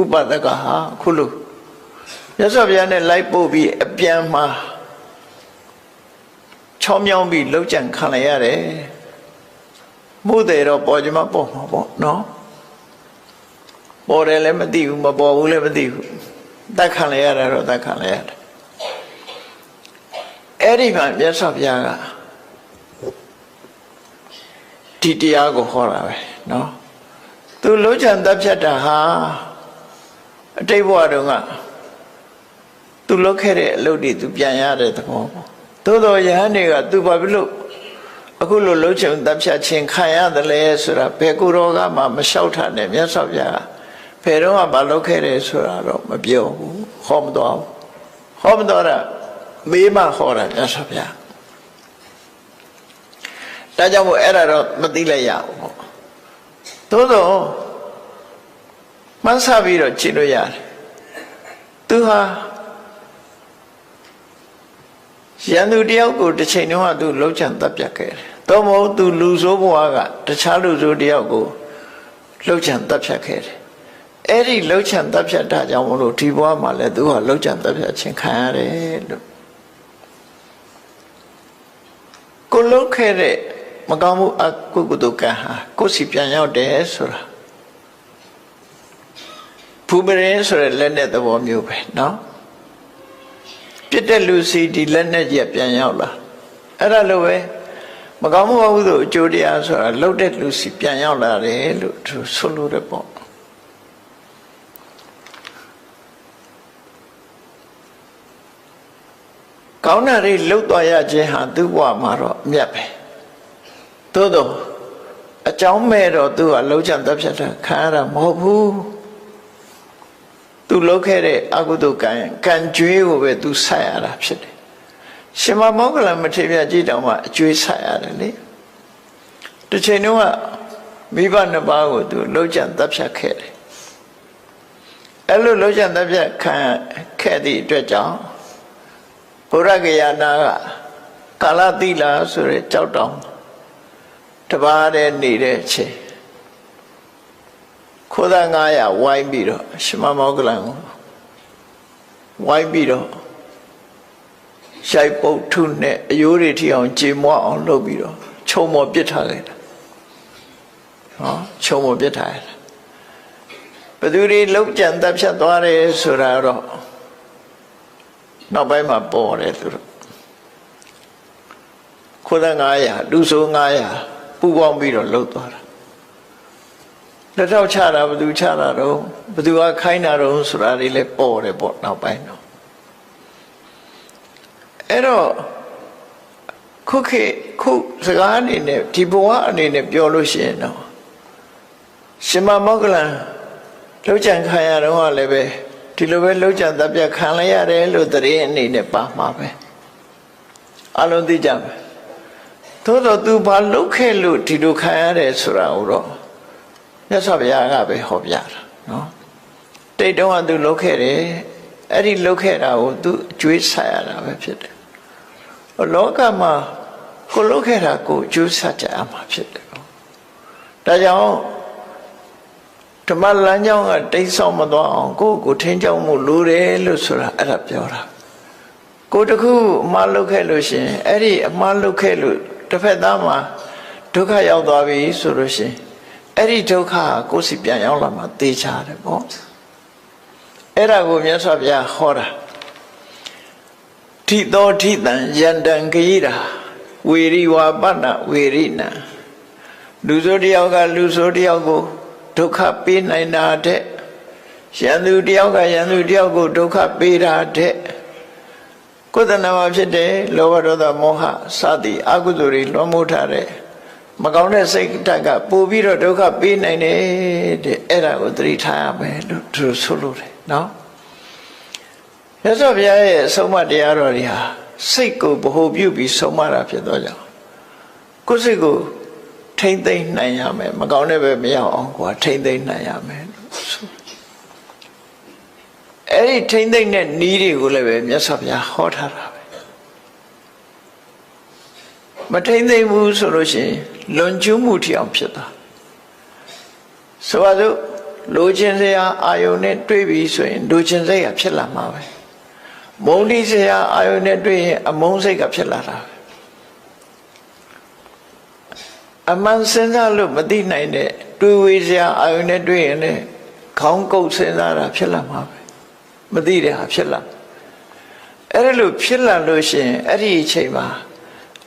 ဥပဒကဟာခုလိုမြတ်စွာဘုရားနဲ့လိုက်ပို့ပြီးအပြန်မှာချောင်းမြောင်းပြီးလှုပ်ကြံခံလိုက်ရတယ်မို့တယ်တော့ပေါ်ကြမှာပေါ်မှာပေါ့နော်ပေါ်တယ်လည်းမသိဘူးမပေါ်ဘူးလည်းမသိဘူးတတ်ခံလိုက်ရတာတော့တတ်ခံလိုက်ရတယ် အဲ့ဒီမှာမြတ်စွာဘုရားကဒီတရားကိုဟောတာပဲနော်သူလုံးချံတပ်ဖြတ်တာဟာအတိတ်ဘဝတုန်းကသူလုပ်ခဲ့တဲ့အလုပ်တွေသူပြန်ရတဲ့သဘောပေါ့သို့တော်ယဟန်တွေကသူဘာဖြစ်လို့အခုလိုလုံးချံတပ်ဖြတ်ခြင်းခံရတယ်လဲဆိုတာဘယ်ကိုယ်တော်ကမှမလျှောက်ထားနဲ့မြတ်စွာဘုရားဘယ်တော့မှမလုပ်ခဲ့တယ်ဆိုတာတော့မပြောဘူးဟောမတော်ဘူးဟောမတော်တာမေးမှဟောတာမြတ်စွာဘုရားဒါကြောင့်မို့အဲ့ဒါတော့မသိလိုက်ရဘူးပေါ့သို့တော့မှန်းဆပြီးတော့ကြည့်လို့ရတယ်သူဟာရန်သူတယောက်ကိုတစ်ချိန်တုန်းကသူလှုပ်ချံတပ်ပြတ်ခဲ့တယ်တော့မဟုတ်သူလူဆိုးဘဝကတခြားလူဆိုးတယောက်ကိုလှုပ်ချံတပ်ဖြတ်ခဲ့တယ်အဲ့ဒီလှုပ်ချံတပ်ဖြတ်တာကြောင့်မလို့ဒီဘဝမှာလည်းသူဟာလှုပ်ချံတပ်ဖြတ်ခြင်းခံရတယ်လို့ကိုလှုပ်ခဲ့တဲ့မကောင်းမှုအကုသိုလ်ကံဟာကိုယ်စီပြန်ရောက်တယ်ဆိုတာဖူပရင်ဆိုတဲ့လက်နဲ့သဘောမျိုးပဲနော်ပြစ်တဲ့လူစီဒီလက်နဲ့ကြီးပြန်ရောက်လာအဲ့ဒါလိုပဲမကောင်းမှုအကုသိုလ်အကျိုးတရားဆိုတာလှုပ်တဲ့လူစီပြန်ရောက်လာတယ်လို့သူဆိုလိုတယ်ပေါ့ကောင်းတာတွေလှုပ်သွားရခြင်းဟာသူ့ဘဝမှာတော့အမြတ်ပဲသို့တော့အကြောင်းမဲ့တော့သူကလှုပ်ချံတပ်ဖြတ်တာခံရတာမဟုတ်ဘူးသူလှုပ်ခဲ့တဲ့အကုသိုလ်ကံကြွေးကိုပဲသူဆက်ရတာဖြစ်တယ်ရှင်မမောဂလမထေရကြီးတောင်မှအကျွေးဆက်ရတယ်လေတစ်ချိန်တုန်းကမိဘနှစ်ပါးကိုသူလှုပ်ချံတပ်ဖြတ်ခဲ့တယ်အဲ့လိုလှုပ်ချံတပ်ဖြတ်ခံခဲ့သည့်အတွက်ကြောင့်ဘုရားကယာနာကကာလတိလာဆိုတဲ့ကြောက်တောင်တပါးတဲ့နေတဲ့အချိန်ခိုးသား900ဝိုင်းပြီးတော့ရှင်မမောဂလန်ကိုဝိုင်းပြီးတော့ရှိုက်ပုတ်ထုနဲ့အယိုးတွေထီအောင်ကြေမွအောင်လုပ်ပြီးတော့ခြုံမော်ပစ်ထားလိုက်တာဟောခြုံမော်ပစ်ထားရတာဘယ်သူတွေလောက်ကြံတပ်ဖြတ်သွားတယ်ဆိုတာတော့နောက်ပိုင်းမှာပေါ်တယ်သူတို့ခိုးသား900လူဆို900ပူပေါင်းပြီးတော့လှုပ်သွားတာလက်ထောက်ချတာဘယ်သူချတာတော့ဘယ်သူကခိုင်းတာတော့ဆိုတာတွေလည်းပေါ်တယ်ပေါ့နောက်ပိုင်းတော့အဲ့တော့ခုစကားအနေနဲ့ဒီဘဝအနေနဲ့ပြောလို့ရှိရင်တော့ရှင်မမောဂလန်လှုပ်ကြံခံရတော့လည်းပဲဒီလိုပဲလှုပ်ကြံတပ်ပြတ်ခံလိုက်ရတယ်လို့တရင်အနေနဲ့ပါမှာပဲအလုံးသိကြမယ်သို့တော့သူဘာလှုပ်ခဲ့လို့ဒီလိုခံရတယ်ဆိုတာကိုတော့မြတ်စွာဘုရားကပဲဟောပြတာနော်တိတ်တုန်းကသူလှုပ်ခဲ့တယ်အဲ့ဒီလှုပ်ခဲ့တာကိုသူအကျွေးဆက်ရတာပဲဖြစ်တယ်လောကမှာကိုလှုပ်ခဲ့တာကိုအကျွေးဆက်ကြရမှာဖြစ်တယ်ဒါကြောင့်ဓမ္မလမ်းကြောင်းကတိတ်ဆောက်မသွားအောင်ကိုထိန်းချောင်းမှုလိုတယ်လို့ဆိုတာအဲ့ဒါပြောတာကိုတခုအမှားလုပ်ခဲ့လို့ရှင်အဲ့ဒီအမှားလုပ်ခဲ့လို့တစ်ဖက်သားမှာဒုက္ခရောက်သွားပြီဆိုလို့ရှင်အဲ့ဒီဒုက္ခကိုစီပြန်ရောက်လာမှသိချတယ်ပေါ့အဲ့ဒါကိုမြတ်စွာဘုရားဟောတာထိသောထိတံယန္တံဂိရာဝေရိဝါပနဝေရိနံလူဆိုတယောက်ကလူဆိုတယောက်ကိုဒုက္ခပေးနိုင်တာတဲ့ရန်သူတယောက်ကရန်သူတယောက်ကိုဒုက္ခပေးတာတဲ့ကိုယ်တဏ္ဍာမှာဖြစ်တဲ့လောဘဒေါသမောဟစသည်အကုသိုလ်တွေလွှမ်းမိုးထားတဲ့မကောင်းတဲ့စိတ်ဓာတ်ကပို့ပြီးတော့ဒုက္ခပေးနိုင်တယ်တဲ့အဲ့ဒါကိုသတိထားရမယ်လို့သူဆိုလို့တယ်နော်မြတ်စွာဘုရားရဲ့အဆုံးအမတရားတော်တွေဟာစိတ်ကိုဗဟုပြုပြီးဆုံးမတာဖြစ်တော့ကြောင့်ကိုယ်စိတ်ကိုထိမ့်သိမ့်နိုင်ရမယ်မကောင်းတဲ့ဘက်မရောက်အောင်ကိုယ်ထိမ့်သိမ့်နိုင်ရမယ်လို့ဆိုအဲ့ဒီထိမ့်သိမ့်တဲ့နည်းတွေကိုလည်းပဲမြတ်စွာဘုရားဟောထားတာပဲမထိမ့်သိမ့်ဘူးဆိုလို့ရှိရင်လွန်ကျူးမှုထီအောင်ဖြစ်တာဆိုပါစို့လိုချင်စရာအာယုန်နဲ့တွေ့ပြီဆိုရင်လိုချင်စိတ်ကဖြစ်လာမှာပဲမုန်းတိစရာအာယုန်နဲ့တွေ့ရင်အမုန်းစိတ်ကဖြစ်လာတာပဲအမှန်စဉ်းစားလို့မသိနိုင်တဲ့တွေးဝေးစရာအာယုန်နဲ့တွေ့ရင်လည်းခေါင်းကုပ်စဉ်းစားတာဖြစ်လာမှာပဲမသိတဲ့ဟာဖြစ်လာ အဲ့ဒါလို့ဖြစ်လာလို့ရှိရင်အဲ့ဒီအချိန်မှာ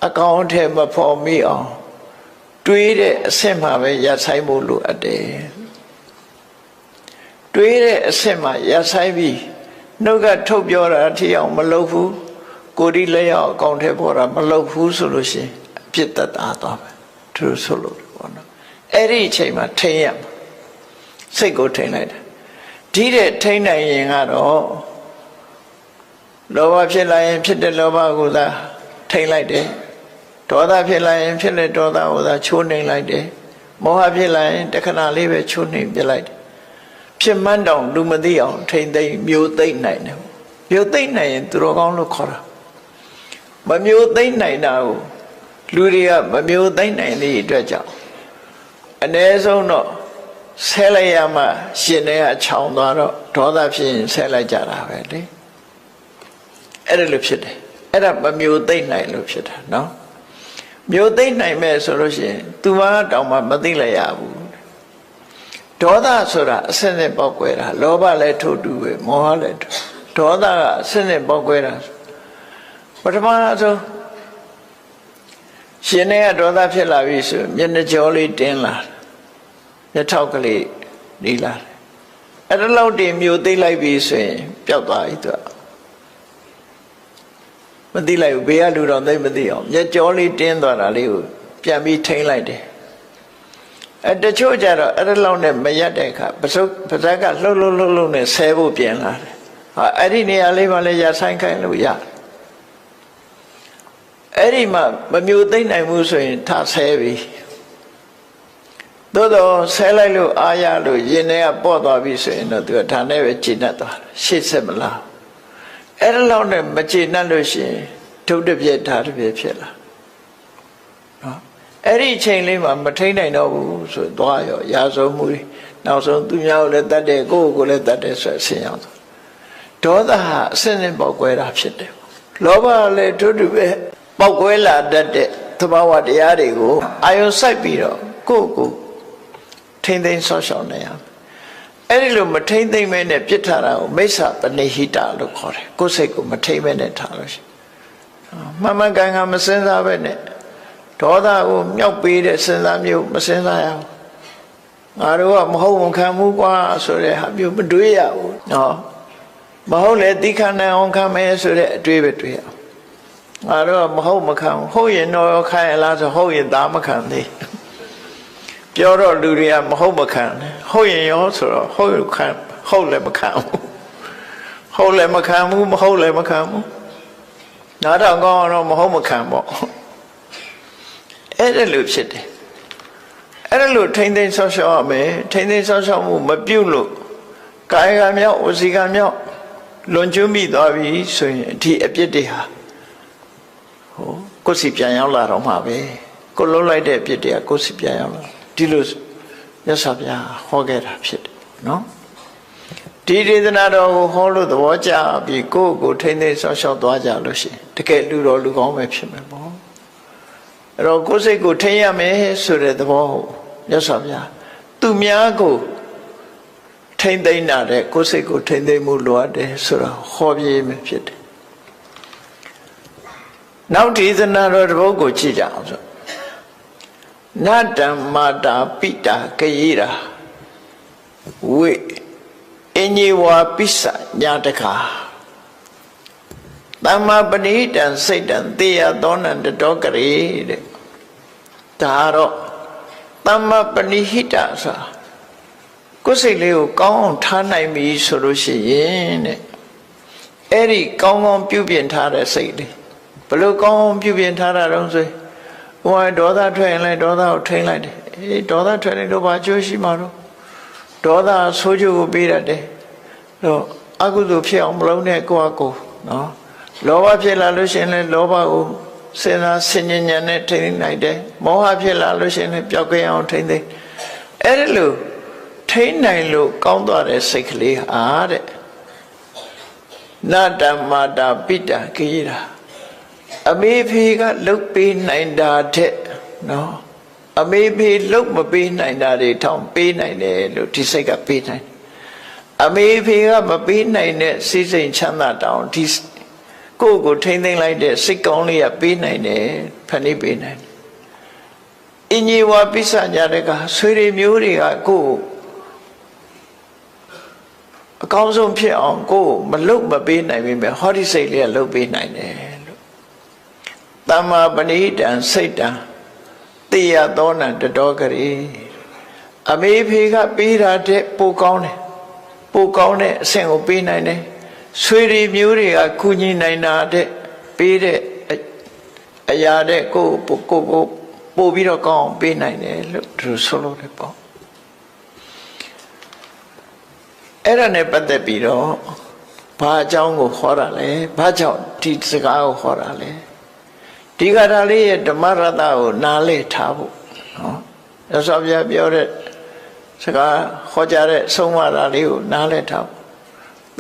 အကောင်အထည်မဖော်မိအောင်တွေးတဲ့အဆင့်မှာပဲရဆိုင်ဖို့လိုအပ်တယ်တွေးတဲ့အဆင့်မှာရဆိုင်ပြီးနှုတ်ကထုတ်ပြောတာအထီအောင်မလုပ်ဘူးကိုယ်ဒီလက်ရောက်အကောင်အထည်ပေါ်တာမလုပ်ဘူးဆိုလို့ရှိရင်အပြစ်သက်သာသွားမယ်သူဆိုလို့ပေါ့နော်အဲ့ဒီအချိန်မှာထိန်းရမှာစိတ်ကိုထိန်းလိုက်တယ်ဒီတဲ့ထိန်းနိုင်ရင်ကတော့လောဘဖြစ်လာရင်ဖြစ်တဲ့လောဘကိုသာထိန်းလိုက်တယ်ဒေါသဖြစ်လာရင်ဖြစ်တဲ့ဒေါသကိုသာချိုးနှိမ်လိုက်တယ်မောဟဖြစ်လာရင်တခဏလေးပဲချိုးနှိမ်ပြလိုက်တယ်ဖြစ်မှန်းတောင်လူမသိအောင်ထိမ့်သိမ့်မျိုးသိမ့်နိုင်တယ်မျိုးသိမ့်နိုင်ရင်သူတော်ကောင်းလို့ခေါ်တာမမျိုးသိမ့်နိုင်တာကိုလူတွေကမမျိုးသိမ့်နိုင်တဲ့အတွက်ကြောင့်အ ਨੇ ဆုံးတော့ဆဲလိုက်ရမှရှင်တွေကခြောင်သွားတော့ဒေါသဖြစ်ရင်ဆဲလိုက်ကြတာပဲလေအဲ့ဒါလို့ဖြစ်တယ်အဲ့ဒါမမျိုးသိမ့်နိုင်လို့ဖြစ်တာနော်မျိုးသိမ့်နိုင်မဲ့ဆိုလို့ရှိရင်သူမတောင်မှမသိလိုက်ရဘူးဒေါသဆိုတာအစနဲ့ပေါက်ကွဲတာလောဘလည်းထို့တူပဲမောဟလည်းဒေါသကအစနဲ့ပေါက်ကွဲတာပထမဆုံးရှင်တွေကဒေါသဖြစ်လာပြီဆိုမျက်နှာကြောလေးတင်းလာမျက်ထောက်ကလေးနီးလာအဲ့ဒါလောက်တည်းမျိုးသိမ့်လိုက်ပြီဆိုရင်ပျောက်သွားပြီသူကမသိလိုက်ဘူးဘေးကလူတော်သိမသိအောင်မျက်ကြောလေးတင်းသွားတာလေးကိုပြန်ပြီးထိန်းလိုက်တယ်တချို့ကြတော့အဲ့ဒါလောက်နဲ့မရက်တဲ့အခါပစုပါဇက်ကလှုပ်နဲ့ဆဲဖို့ပြင်လာတယ်ဟာအဲ့ဒီနေရာလေးမှလည်းရဆိုင်ခိုင်းလို့ရတယ်အဲ့ဒီမှာမမျိုးသိမ့်နိုင်ဘူးဆိုရင်ထဆဲပြီသို့တော့ဆဲလိုက်လို့အာရလို့ရင်ထဲကပေါ့သွားပြီဆိုရင်တော့သူကဒါနဲ့ပဲကျေနပ်သွားတယ်ရှေ့ဆက်မလားအဲ့ဒါလောက်နဲ့မကျေနပ်လို့ရှိရင်ဒုတ်တပြက်ဓာတ်တပြက်ဖြစ်လာနော်အဲ့ဒီအချိန်လေးမှာမထိန်နိုင်တော့ဘူးဆိုသွားရောရာဇုံမှုနောက်ဆုံးသူများကိုလည်းတတ်တယ်ကိုယ့်ကိုယ်လည်းတတ်တယ်ဆိုအဆင်ရောက်သွားဒေါသဟာအစင်းပေါက်ကွဲတာဖြစ်တယ်လောဘလည်းတို့တူပဲပေါက်ကွဲလာတတ်တဲ့သဘာဝတရားတွေကိုအာယုံစိုက်ပြီးတော့ကိုယ့်ကိုထိမ့်သိမ်းဆော့ရှောင်နေရအဲ့ဒီလိုမထိမ့်သိမ့်မဲနဲ့ပြစ်ထားတာကိုမိစ္ဆာပနိဟိတလို့ခေါ်တယ်ကိုယ်စိတ်ကိုမထိမ့်မဲနဲ့ထားလို့ရှိမှန်မှန်ကန်ကန်မစင်စားပဲနဲ့ဒေါသကိုမြောက်ပေးတဲ့စဉ်းစားမျိုးမစဉ်းစားရဘူးငါတို့ကမဟုတ်မခံဘူးကွာဆိုတဲ့ဟာမျိုးမတွေးရဘူးနော်မဟုတ်လေတိခဏအောင်ခံမယ်ဆိုတဲ့အတွေးပဲတွေးရငါတို့ကမဟုတ်မခံဘူးဟုတ်ရင်တော့ခံရလားဆိုဟုတ်ရင်ဒါမခံသေးပြောတော့လူတွေကမဟုတ်မခံဟုတ်ရင်ရောဆိုတော့ဟုတ်ခံဟုတ်လည်းမခံဘူးဟုတ်လည်းမခံဘူးမဟုတ်လည်းမခံဘူးနားတော့ကောင်းတော့မဟုတ်မခံပေါ့အဲ့ဒါလို့ဖြစ်တယ်အဲ့ဒါလို့ထိမ့်သိမ်းဆောက်ရှောက်ရမယ်ထိမ့်သိမ်းဆောက်ရှောက်မှုမပြုတ်လို့ကာယကမြောက်ဝစီကမြောက်လွန်ကျွမ်းမိသွားပြီဆိုရင်ဒီအပြစ်တွေဟာကိုယ်စီပြန်ရောက်လာတော့မှာပဲကိုလုံးလိုက်တဲ့အပြစ်တွေကကိုယ်စီပြန်ရောက်လာဒီလိုမြတ်စွာဘုရားဟောခဲ့တာဖြစ်တယ်နော်ဒီဒေသနာတော်ကိုဟောလို့သဘောကျပြီးကိုယ့်ကိုထိမ့်သိမ်းဆောက်ရှောက်သွားကြလို့ရှိရင်တကယ်လူတော်လူကောင်းပဲဖြစ်မယ်ပေါ့အဲ့တော့ကိုယ်စိတ်ကိုထိန်းရမယ်ဆိုတဲ့သဘောမြတ်စွာဘုရားသူများကိုထိမ့်သိမ်းတာတဲ့ကိုယ်စိတ်ကိုထိမ့်သိမ်းမှုလိုအပ်တယ်ဆိုတာဟောပြမယ်ဖြစ်တယ်နောက်ဒေသနာတော်တစ်ပုဒ်ကိုကြည့်ကြအောင်ဆိုနတ္တမာတာပိတာကယေရာဝိအညေဝါပိစညာတကာသမ္မာပဏိတံစိတ်တံသေယသောနံတတောကရေတဲ့ဒါတော့သမ္မာပဏိဟိတဆိုကိုယ်စိတ်လေးကိုကောင်းအောင်ထားနိုင်ပြီဆိုလို့ရှိရင်တဲ့အဲ့ဒီကောင်းကောင်းပြုပြင်ထားတဲ့စိတ်လေးဘလို့ကောင်းကောင်းပြုပြင်ထားတာတော့ဆိုဟိုဒေါသထွက်ရင်လည်းဒေါသကိုထိန်းလိုက်တယ်အေးဒေါသထွက်နေတော့ဘာကျိုးရှိမှာတော့ဒေါသဆိုးကျိုးကိုပေးရတယ်တော့အကုသိုလ်ဖြစ်အောင်မလုပ်နဲ့ကိုယ့်အကိုနော်လောဘဖြစ်လာလို့ရှိရင်လည်းလောဘကိုစဉ်းစားဆင်ញဉာဏ်နဲ့ထိန်းနိုင်တယ်မောဟဖြစ်လာလို့ရှိရင်လည်းပျောက်ကင်းအောင်ထိန်းသိမ်းအဲ့ဒါလို့ထိန်းနိုင်လို့ကောင်းသွားတဲ့စိတ်ကလေးဟာတဲ့နတ္တမာတာပိတာကိရာအမေဖေကလုတ်ပေးနိုင်တာတဲ့နော်အမေဖေလုတ်မပေးနိုင်တာတွေထောင်ပေးနိုင်တယ်လို့ဒီစိတ်ကပေးနိုင်အမေဖေကမပေးနိုင်တဲ့စိတ်စိမ်ချမ်းသာတောင်ဒီ ကိုယ့်ကိုထိမ့်သိမ့်လိုက်တဲ့စိတ်ကောင်းလေးကပေးနိုင်တယ်ဖန်တီးပေးနိုင်တယ်အင်ကြီးဝါပိဿညာတကဆွေတွေမျိုးတွေကကိုယ့်အကောင်းဆုံးဖြစ်အောင်ကိုယ်မလုပ်မပေးနိုင်ပေမဲ့ဟောဒီစိတ်လေးကလုပ်ပေးနိုင်တယ်လို့တမ္မာပဏိတံစိတ်တံတေယသောနံတတော်ကလေးအမေဖေကပေးတာတဲ့ပိုကောင်းတယ်ပိုကောင်းတဲ့အဆင့်ကိုပေးနိုင်တယ်ဆွေတွေမျိုးတွေကကုညီနိုင်တာတဲ့ပေးတဲ့အရာတဲ့ကိုပို့ပြီးတော့ကောင်းအောင်ပေးနိုင်တယ်လို့သူဆိုလို့တယ်ပေါ့အဲ့ဒါနဲ့ပတ်သက်ပြီးတော့ဘာအကြောင်းကိုခေါ်တာလဲဘာကြောင့်ဒီစကားကိုခေါ်တာလဲဒီကထာလေးရဲ့ဓမ္မရတ္တကိုနားလည်ထားဖို့နော်ရသော်ပြပြောတဲ့စကားခေါ်ကြတဲ့ဆုံးမတာလေးကိုနားလည်ထားဖို့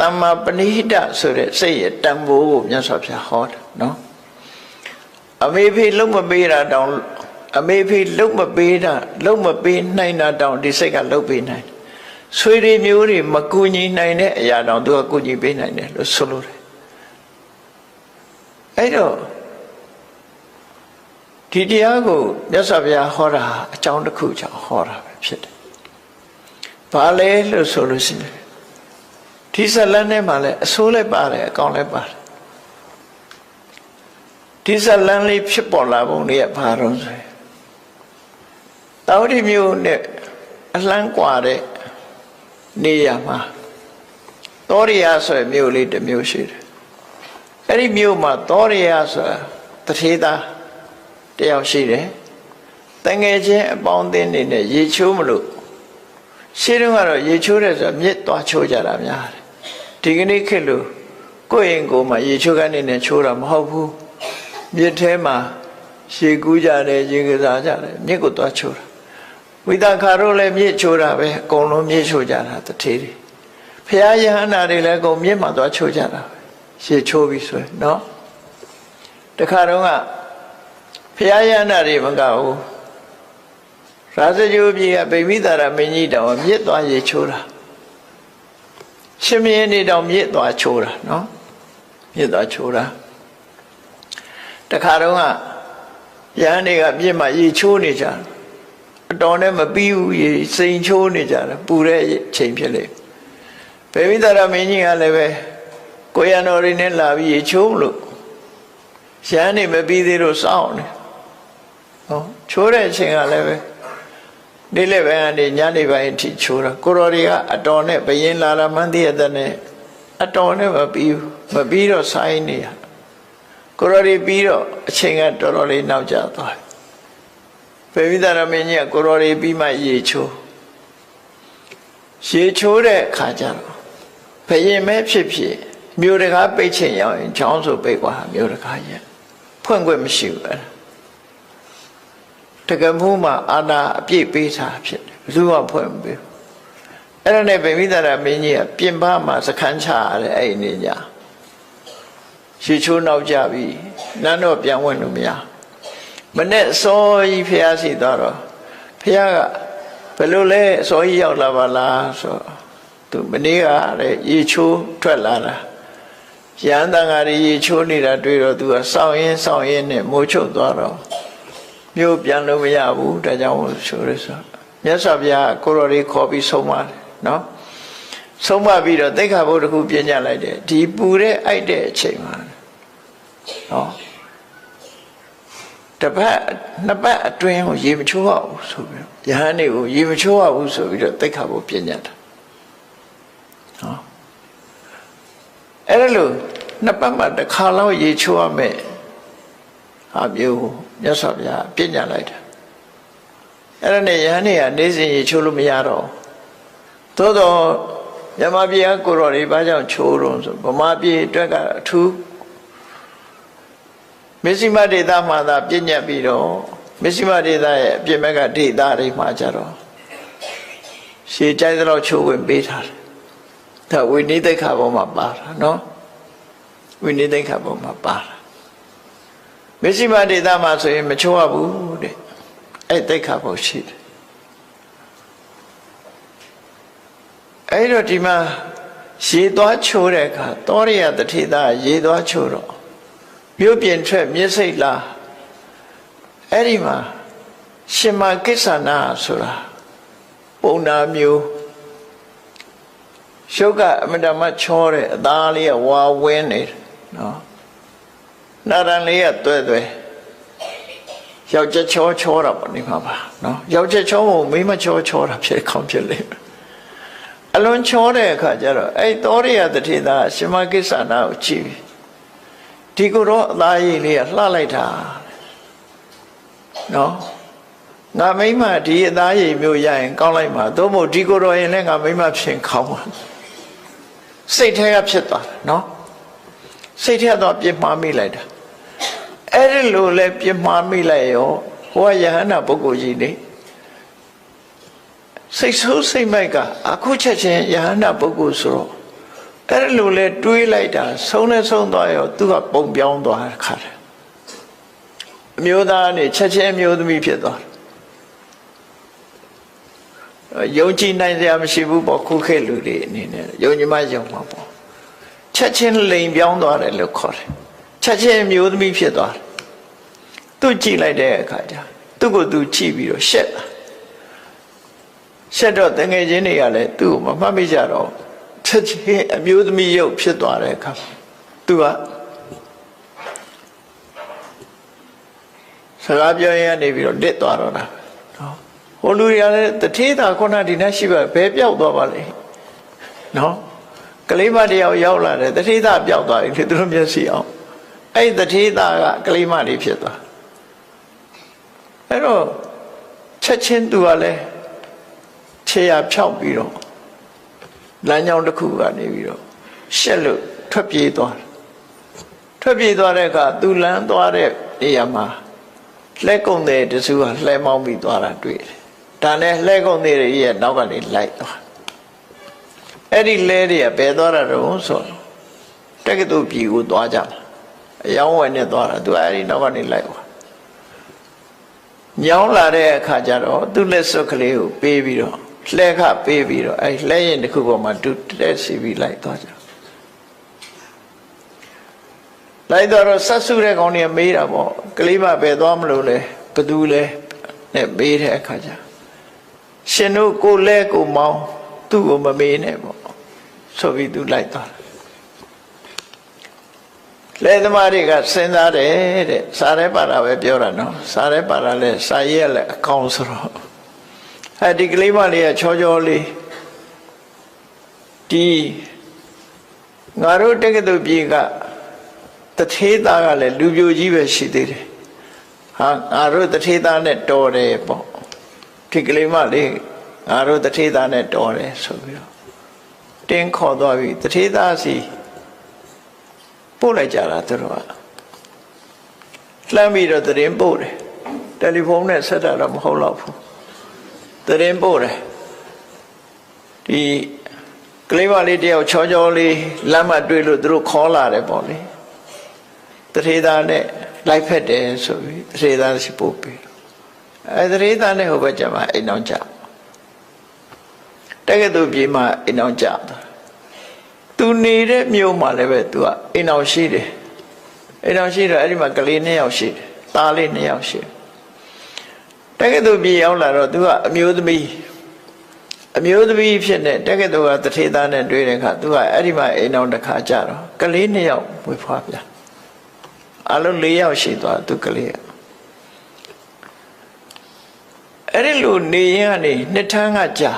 တမ္မာပဏိဟိတဆိုတဲ့စိတ်ရဲ့တန်ဖိုးကိုမြတ်စွာဘုရားဟောတာနော်အမေဖေလုံးမပေးတာတောင်အမေဖေလုံးမပေးတာလုံးမပေးနိုင်တာတောင်ဒီစိတ်ကလုံးပေးနိုင်ဆွေတွေမျိုးတွေမကူညီနိုင်တဲ့အရာတောင်သူကကူညီပေးနိုင်တယ်လို့ဆိုလိုတယ်အဲ့တော့ဒီတရားကိုမြတ်စွာဘုရားဟောတာအကြောင်းတစ်ခုကြောင့်ဟောတာပဲဖြစ်တယ်ဘာလဲလို့ဆိုလို့ရှိရင်ဒီဇလန်ထဲမှာလည်းအဆိုးလည်းပါတယ်အကောင်းလည်းပါတယ်ဒီဇလန်လေးဖြစ်ပေါ်လာပုံလေးကဘာတော့ဆိုရင်တောဝတိမျိုးနဲ့အလှမ်းกว่าတဲ့နေရမှာသောရိယဆိုရမြို့လေးတစ်မြို့ရှိတယ်အဲ့ဒီမြို့မှာသောရိယဆိုတာတထေသားတယောက်ရှိတယ်တငယ်ချင်းအပေါင်းအသင်းတွေနဲ့ရေချိုးမလို့ရှင်းတော့ကတော့ရေချိုးတယ်ဆိုတာမြစ်သွားချိုးကြတာများတယ်ဒီကနေ့ခေတ်လို့ကိုယ့်ရင်ကိုယ်မှာရေချိုးကနေနဲ့ချိုးတာမဟုတ်ဘူးမြစ်ထဲမှာရေကူးကြတယ်ရေကစားကြတယ်မြစ်ကိုသွားချိုးတာဝိသခါတို့လည်းမြစ်ချိုးတာပဲအကုန်လုံးမြစ်ချိုးကြတာတထေးတွေဖရာယဟန္တာတွေလည်းအကုန်မြစ်မှာသွားချိုးကြတာပဲရေချိုးပြီးဆိုရင်နော်တခါတော့ကဖရာယဟန္တာတွေမကဘူးရာဇဂိုပြည်ကဗိမိသာရမင်းကြီးတောင်မြစ်သွားရေချိုးတာရှင်မင်းနေတောင်မြစ်သွားချိုးတာနော်မြစ်သွားချိုးတာတခါတော့ကယဟန်တွေကမြစ်မှာရေချိုးနေကြအတော်နဲ့မပြီးဘူးရေစိန်ချိုးနေကြတယ်ပူတဲ့ချိန်ဖြစ်လေဗိမိသာရမင်းကြီးကလည်းပဲကိုရံတော်တွေနဲ့လာပြီးရေချိုးလို့ယဟန်တွေမပြီးသေးလို့စောင့်နေဟောချိုးတဲ့အချိန်ကလည်းပဲနေ့လည်းပဲအနေညနေပိုင်းအထိချိုးတာကိုတော်တွေကအတော်နဲ့ဘယင်းလာလာမှန်းသိရတဲ့နဲ့အတော်နဲ့မပြီးတော့ဆိုင်းနေရကိုတော်တွေပြီးတော့အချိန်ကတော်တော်လေးနောက်ကျသွားတယ်ဗေမိသာရမင်းကြီးကကိုတော်တွေပြီးမှရေချိုးတဲ့အခါကျတော့ဘယင်းမဲဖြစ်ဖြစ်မြို့တကားပိတ်ချင်ရောက်ရင်ချောင်းဆိုပိတ်သွားမြို့တကားရဲ့ဖွင့်ခွင့်မရှိဘူးအဲ့တကမှုမှာအာနာအပြည့်ပေးတာဖြစ်တယ်ဘယ်သူမှဖွင့်မပေးဘူးအဲ့ဒါနဲ့ဗေမိသာရမင်းကြီးကပြင်ပမှာစခန်းချရတယ်အဲ့ဒီညရေချိုးနောက်ကြပြီနန်းတော့ပြန်ဝင်လို့မရမနဲ့စောကြီးဖះရှိသွားတော့ဖះကဘယ်လိုလဲစောကြီးရောက်လာပါလားဆိုသူမနေ့ကလည်းရေချိုးထွက်လာတာရဟန်းတန်ဃာတွေရေချိုးနေတာတွေ့တော့သူကစောင့်ရင်းနဲ့မိုးချုပ်သွားတော့မြို့ပြန်လို့မရဘူးဒါကြောင့်ချိုးရဆိုမြတ်စွာဘုရားကိုရော်လေးခေါ်ပြီးဆုံးပါတယ်နော်ဆုံးမပြီးတော့သိက္ခာပုဒ်တစ်ခုပြညတ်လိုက်တယ်ဒီပူတဲ့အိုက်တဲ့အချိန်မှာနော်တစ်ပတ်နှစ်ပတ်အတွင်းကိုရေမချိုးရဘူးဆိုပြီးယဟန်တွေကိုရေမချိုးရဘူးဆိုပြီးတော့သိက္ခာပုဒ်ပြညတ်တာနော်အဲ့ဒါလို့နှစ်ပတ်မှတစ်ခါလောက်ရေချိုးရမယ်ဟာမျိုးမြတ်စွာဘုရားပြညတ်လိုက်တာအဲ့ဒါနဲ့ယဟန်တွေကနေ့စဉ်ရေချိုးလို့မရတော့သို့တော့မြမပြည်ကကိုတော်တွေဘာကြောင့်ချိုးတော့ဆိုဗမာပြည်အတွက်ကအထူးမစ္စည်းမဒေသမှာသာပြည့်ညတ်ပြီးတော့မစ္စည်းမဒေသရဲ့အပြစ်မဲ့ကဒေသတွေမှာကြတော့ရှေးကြိုက်တော့ချိုးဝင်ပေးထားတယ်ဒါဝိနည်းသိက္ခာပေါ်မှာပါတာနော်ဝိနည်းသိက္ခာပေါ်မှာပါတာမစ္စည်းမဒေသမှာဆိုရင်မချိုးရဘူးတဲ့အဲ့သိက္ခာပေါ်ရှိတယ်အဲ့တော့ဒီမှာရေသွားချိုးတဲ့အခါသောရိယတထေသားရေသွားချိုးတော့ မြို့ပြင်ထွက်မျက်စိတ်လားအဲ့ဒီမှာရှင်မကိစ္ဆနာဆိုတာပုံနာမျိုးရှုပ်ကအမတမချောတဲ့အသားလေးကဝါဝင်းနေတယ်နော်နာရန်လေးကတွဲတွဲယောက်ျားချောချောတာပေါ့နေမှာပါနော်ယောက်ျားချောကိုမိန်းမချောချောတာဖြစ်ခေါင်းဖြစ်လိမ့်မယ်အလွန်ချောတဲ့အခါကျတော့အဲ့သောရိယတထေသာရှင်မကိစ္ဆနာကိုကြည့်ပြီးဒီကိုတော့အသားရည်လေးကလှလိုက်တာနော်ငါမိမဒီအသားရည်မျိုးရရင်ကောင်းလိုက်မှာသို့မဟုတ်ဒီကိုတော့ရင်လည်းငါမိမဖြစ်ခေါင်းပါစိတ်ထဲကဖြစ်သွားတယ်နော်စိတ်ထဲတော့ပြစ်မှားမိလိုက်တာအဲ့ဒီလိုလဲပြစ်မှားမိလိုက်ရောဟိုကယဟန္တာပုဂ္ဂိုလ်ကြီးနေစိတ်ဆိုးစိတ်မိုက်ကအခုချက်ချင်းယဟန္တာပုဂ္ဂိုလ်ဆိုတော့အဲ့ဒီလိုလဲတွေးလိုက်တာဆုံးနဲ့ဆုံးသွားရောသူကပုံပြောင်းသွားတဲ့ခါတယ်အမျိုးသားနဲ့ချက်ချင်းအမျိုးသမီးဖြစ်သွားယုံကြည်နိုင်စရာမရှိဘူးပေါ့ခုခေတ်လူတွေအနေနဲ့ယုံကြည်မှယုံမှာပေါ့ချက်ချင်းလိန်ပြောင်းသွားတယ်လို့ခေါ်တယ်ချက်ချင်းမျိုးသမီးဖြစ်သွားတယ်သူကြည့်လိုက်တဲ့အခါကျသူ့ကိုသူကြည့်ပြီးတော့ရှက်တာရှက်တော့တငယ်ချင်းတွေကလည်းသူ့ကိုမမှတ်မိကြတော့ချက်ချင်းအမျိုးသမီးရုပ်ဖြစ်သွားတဲ့အခါသူကစကားပြောရင်ကနေပြီးတော့တစ်သွားတော့တာနော်ဟိုလူတွေကလည်းတထေးသာခုနဒီနေ့ရှိပါဘယ်ပြောက်သွားပါလဲနော်ကလေးမတယောက်ရောက်လာတယ်တထေးသာပြောက်သွားပြီသူတို့မျက်စိအောင်အဲ့တထေးသာကကလေးမလေးဖြစ်သွားအဲ့တော့ချက်ချင်းသူကလည်းခြေရဖြောက်ပြီးတော့လမ်းကြောင်းတစ်ခုကနေပြီးတော့ရှက်လို့ထွက်ပြေးသွားတဲ့အခါသူလမ်းသွားတဲ့နေရာမှာလှဲကုံတဲ့တစုကလှဲမောင်းပြီးသွားတာတွေ့တယ်ဒါနဲ့လှဲကုံတဲ့ရဲ့နောက်ကနေလိုက်သွားအဲ့ဒီလဲတွေကဘယ်သွားတာတော့ဆိုတက္ကသိုလ်ပြည်ကိုသွားကြမှာအယောင်းဝယ်နဲ့သွားတာသူအဲ့ဒီနောက်ကနေလိုက်သွားညောင်းလာတဲ့အခါကျတော့သူ့လက်စွပ်ကလေးကိုပေးပြီးတော့လှဲခပေးပြီးတော့အဲ့လှဲရင်တစ်ခုပေါ်မှာသူတက်စီပြီးလိုက်သွားကြလိုက်တော့ဆက်စုတဲ့ကောင်တွေမေးတာပေါ့ကလေးမပဲသွားမလို့လဲဘသူလဲနဲ့မေးတဲ့အခါကျရှင်တို့ကိုလဲကိုမောင်းသူ့ကိုမမေးနဲ့ပေါ့ဆိုပြီးသူလိုက်သွားလဲသမားတွေကစဉ်းစားတယ်တဲ့စားရဲပါတာပဲပြောတာနော်စားရဲပါတာလဲစာရေးရလဲအကောင်ဆိုတော့ဒီကလေးမလေးကချောချောလေးဒီငါတို့တက္ကသိုလ်ပြည်ကတထေးသားကလည်းလူပြိုကြီးပဲရှိသေးတယ်ဟာငါတို့တထေးသားနဲ့တော်တယ်ပေါ့ဒီကလေးမလေးငါတို့တထေးသားနဲ့တော်တယ်ဆိုပြီးတော့တင်းခေါ်သွားပြီတထေးသားစီပို့လိုက်ကြတာသူတို့ကလှမ်းပြီးတော့သတင်းပို့တယ်တယ်လီဖုန်းနဲ့ဆက်တာတော့မဟုတ်တော့ဘူးသတင်းပို့တယ်ဒီကလေးမလေးတယောက်ချောချောလေးလမ်းမတွေ့လို့သူတို့ခေါ်လာတယ်ပေါ့လေတထေးသားနဲ့လိုက်ဖက်တယ်ဆိုပြီးတထေးသားရှိပို့ပြီးတထေးသားနဲ့ဟိုဘက်ကျမှအိမ်အောင်ကြတက္ကသိုလ်ပြည်မှာအိမ်အောင်ကြသူနေတဲ့မြို့မှာလည်းပဲသူကအိမ်အောင်ရှိတယ်အိမ်အောင်ရှိတော့အဲ့ဒီမှာကလေး2ယောက်ရှိတယ်သားလေး2ယောက်ရှိတယ်တက္ကသိုလ်ပြည်ရောက်လာတော့သူကအမျိုးသမီးဖြစ်နေတက္ကသိုလ်ကတထေးသားနဲ့တွေ့တဲ့အခါသူကအဲ့ဒီမှာအိမ်အောင်တစ်ခါကြတော့ကလေး2ယောက်ဝေဖွားပြန်အလုံး4ယောက်ရှိသွားသူကလေးကအဲ့ဒီလိုနေရင်ကနေနှစ်ထန်းကကြာ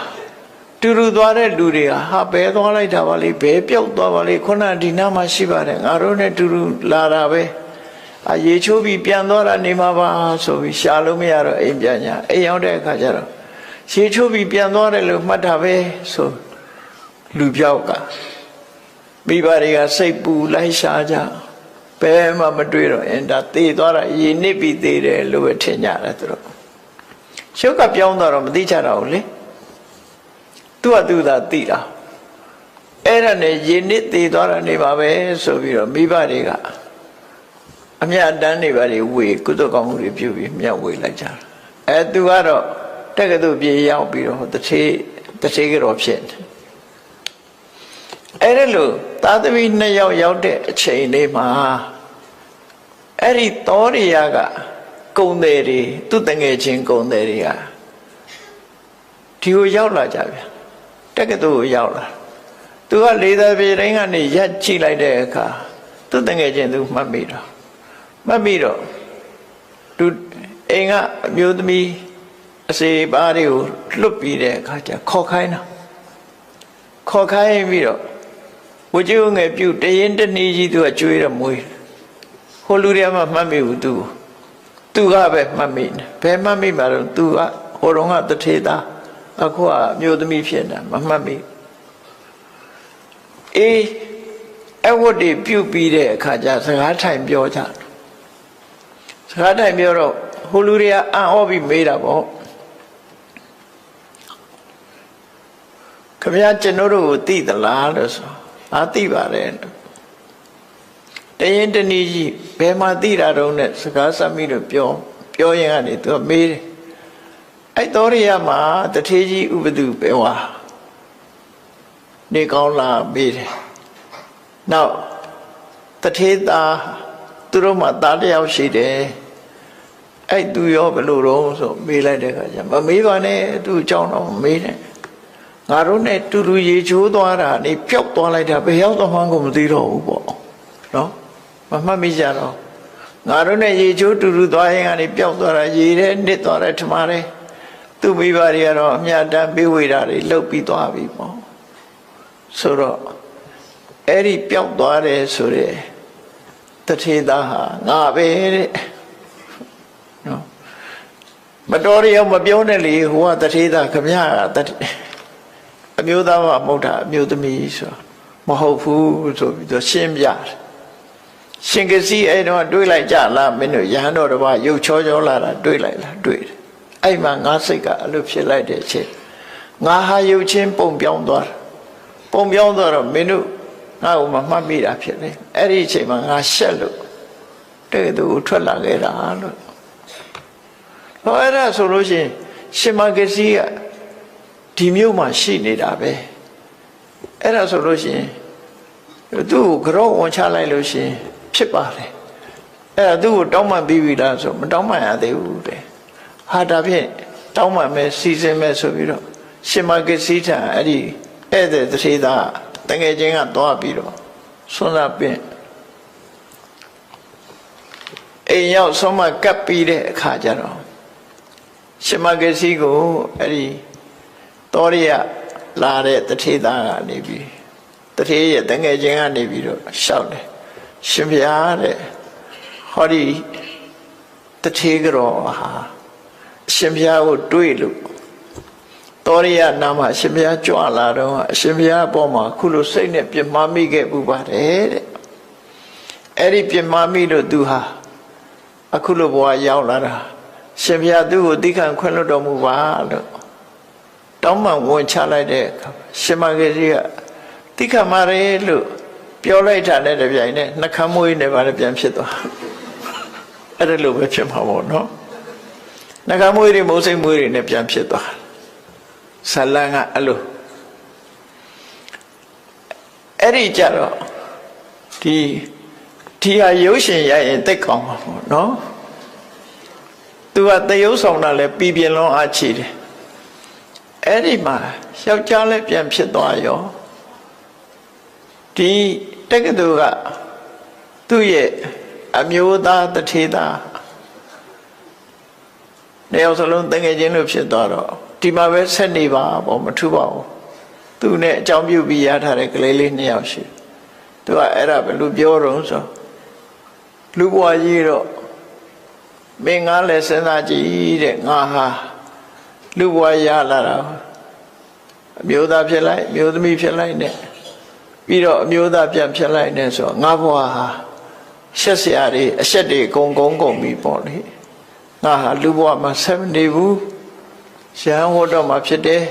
တူတူသွားတဲ့လူတွေကဟာဘဲသွားလိုက်တာပါလေဘဲပြောက်သွားပါလေခုနဒီနားမှာရှိပါတယ်ငါတို့နဲ့တူတူလာတာပဲရေချိုးပြီးပြန်သွားတာနေမှာပါဆိုပြီးရှာလို့မရတော့အိမ်ပြန်ညာအိမ်ရောက်တဲ့အခါကျတော့ရေချိုးပြီးပြန်သွားတယ်လို့မှတ်တာပဲဆိုလူပြောက်ကမိဘတွေကစိတ်ပူလိုက်ရှာကြဘယ်မှမတွေ့တော့အင်းဒါသေသွားတာရေနစ်ပြီးသေတယ်လို့ပဲထင်ကြတယ်သူတို့ရှုပ်ကပြောင်းသွားတော့မသိကြတော့ဘူးလေသူကသူသာသိတာအဲ့ဒါနဲ့ရေနစ်သေသွားတာနေပါပဲဆိုပြီးတော့မိဘတွေကအမြတ်တမ်းတွေပါတွေဝေကုသကောင်းမှုတွေပြုပြီးမြတ်ဝေလိုက်ကြတာသူကတော့တက္ကသိုလ်ပြေရောက်ပြီးတော့တထေးကတော့ဖြစ်တယ်အဲ့ဒါလို့သားသမီး2ယောက်ရောက်တဲ့အချိန်လေးမှာ အဲ့ဒီသောရိယကကုံတယ်တွေသူတငယ်ချင်းကုံတယ်တွေကဒီကိုရောက်လာကြဗျာတက္ကသိုလ်ကိုရောက်လာသူကလေသာပြေတိုင်းကနေရက်ကြည့်လိုက်တဲ့အခါသူတငယ်ချင်းသူမှတ်မိတော့သူအိမ်ကအမျိုးသမီးအစေပါးတွေကိုလွတ်ပြီးတဲ့အခါကျခေါ်ခိုင်းပြီးတော့ဝကြိုးငယ်ပြုတ်တရင်တနည်းကြီးသူကကျွေးရမွေးဟိုလူတွေကမှမှတ်မိဘူးသူကပဲမှတ်မိတယ်ဘယ်မှတ်မိမှာတော့သူကဟိုတုန်းကတထေသားအခုကအမျိုးသမီးဖြစ်တာမမှတ်မိအေးအဝတ်တွေပြုတ်ပြီးတဲ့အခါကျစကားထိုင်ပြောကြစကားထိုင်ပြောတော့ဟိုလူတွေကအံ့ဩပြီးမေးတာပေါ့ခင်ဗျားကျွန်တော်တို့ကိုသိသလားလို့ဆိုသိပါတယ်တရင်တနည်းကြီးဘယ်မှာသိတာတုံးနဲ့စကားဆက်မိလို့ပြောရင်ကနေသူကမေးတယ်အဲ့သောရိယမှာတထေးကြီးဥပဒုပဲဝါနေကောင်းလာမေးတယ်နောက်တထေးသားသူတို့မှသားတစ်ယောက်ရှိတယ်အဲ့သူရောဘယ်လိုတော့ဆိုမေးလိုက်တဲ့အခါကျမမေးပါနဲ့သူအကြောင်းတော့မေးတယ်ငါတို့နဲ့တူတူရေချိုးသွားတာနေပျောက်သွားလိုက်တာဘယ်ရောက်တော့မှန်းကိုမသိတော့ဘူးပေါ့နော်မမှတ်မိကြတော့ငါတို့နဲ့ရေချိုးတူတူသွားရင်ကနေပျောက်သွားတာရေထဲနစ်သွားတယ်ထမတယ်သူ့မိဘတွေကတော့အမြတ်တမ်းပေးဝေတာတွေလှုပ်ပြီးသွားပြီပေါ့ဆိုတော့အဲ့ဒီပျောက်သွားတယ်ဆိုတဲ့တထေသားဟာငါပဲတဲ့နော်မတော်ရအောင်မပြောနဲ့လေဟိုကတထေသားခမရအမျိုးသားမဟုတ်တာအမျိုးသမီးဆိုမဟုတ်ဘူးဆိုပြီးတော့ရှင်းပြတယ်ရှင်ကစီအဲ့တော့တွေးလိုက်ကြလားမင်းတို့ရဟန်းတော်တစ်ပါးရုပ်ချောလာတာတွေးလိုက်လားတွေးတယ်အဲ့မှာငါစိတ်ကအလိုဖြစ်လိုက်တဲ့အချိန်ငါဟာရုပ်ချင်းပုံပြောင်းသွားတော့မင်းတို့ငါ့ကိုမမှတ်မိတာဖြစ်လေအဲ့ဒီအချိန်မှာငါရှက်လို့တဲ့သူထွက်လာခဲ့တာလို့ဟောအဲ့ဒါဆိုလို့ရှိရင်ရှင်မဂစီကဒီမြို့မှာရှိနေတာပဲအဲ့ဒါဆိုလို့ရှိရင်သူ့ကိုကြောဝန်ချလိုက်လို့ရှိရင်ဖြစ်ပါတယ်အဲ့ဒါသူ့ကိုတောင်းပန်ပြီးပြီလားဆိုမတောင်းပန်ရသေးဘူးတဲ့ဟာဒါဖြင့်တောင်းပန်မယ်စီစဉ်မယ်ဆိုပြီးတော့ရှင်မဂစီထံအဲ့ဒီဧည့်သည်တထေသားတငယ်ချင်းကသွားပြီးတော့ဆွမ်းသာပင်အိမ်ရောက်ဆုံးမကပ်ပြီးတဲ့အခါကျတော့ရှင်မဂစီကိုအဲ့ဒီသောရိယလာတဲ့တထေသားကနေပြီးတထေရဲ့တငယ်ချင်းကနေပြီးတော့ရှောက်တယ်ရှင်ဘုရားတဲ့ဟောဒီတထေကြောဟာရှင်ဘုရားကိုတွေးလို့သောရိယနာမှာရှင်ဘုရားကြွလာတော့အရှင်ဘုရားအပေါ်မှာခုလိုစိတ်နဲ့ပြမမိခဲ့ပူပါတယ်တဲ့အဲ့ဒီပြမမိလို့သူဟာအခုလိုဘဝရောက်လာတာရှင်ဘုရားသူ့ကိုသိခံခွင့်လွှတ်တော်မူပါလို့တောင်းပန်ဝင်ချလိုက်တဲ့အခါရှင်မဂေစီကသိခံပါတယ်လို့ပြောလိုက်တာနဲ့တပြိုင်နက်နှခမ်းမွေးနေပါလေပြန်ဖြစ်သွားအဲ့ဒါလိုပဲဖြစ်မှာပေါ့နော်နှခမ်းမွေးတွေမိုးစိမ်မွေးတွေနဲ့ပြန်ဖြစ်သွားဇလန်ကအဲ့လိုအဲ့ဒီကြတော့ဒီဟာရုပ်ရှင်ရရင်သိကောင်းမှာပေါ့နော်သူကသရုပ်ဆောင်တာလဲပြည်ပြင်းလုံးအားချီတယ်အဲ့ဒီမှာယောက်ျားလည်းပြန်ဖြစ်သွားရောဒီတက္ကသိုလ်ကသူ့ရဲ့အမျိုးသားတထေသားနေအောင်စလုံးတငယ်ချင်းလို့ဖြစ်သွားတော့ဒီမှာပဲဆက်နေပါပေါ့မထူပါဘူးသူနဲ့အကြောင်းပြုပြီးရထားတဲ့ကလေးလေး2ယောက်ရှိသူကအဲ့ဒါဘယ်လိုပြောတော့ဆိုလူဘွားကြီးတော့မင်းငါလည်းစဉ်းစားကြည့်တဲ့ငါဟာလူဘွားရလာတာအမျိုးသားဖြစ်လိုက်အမျိုးသမီးဖြစ်လိုက်နဲ့ပြီးတော့အမျိုးသားပြန်ဖြစ်လိုက်နဲ့ဆိုငါဘွားဟာရှက်စရာတွေအရှက်တွေကုန်ပြီပေါ့လေငါဟာလူဘွားမှာ7နေဘူးရဟန်းဟောတော့မှာဖြစ်တယ်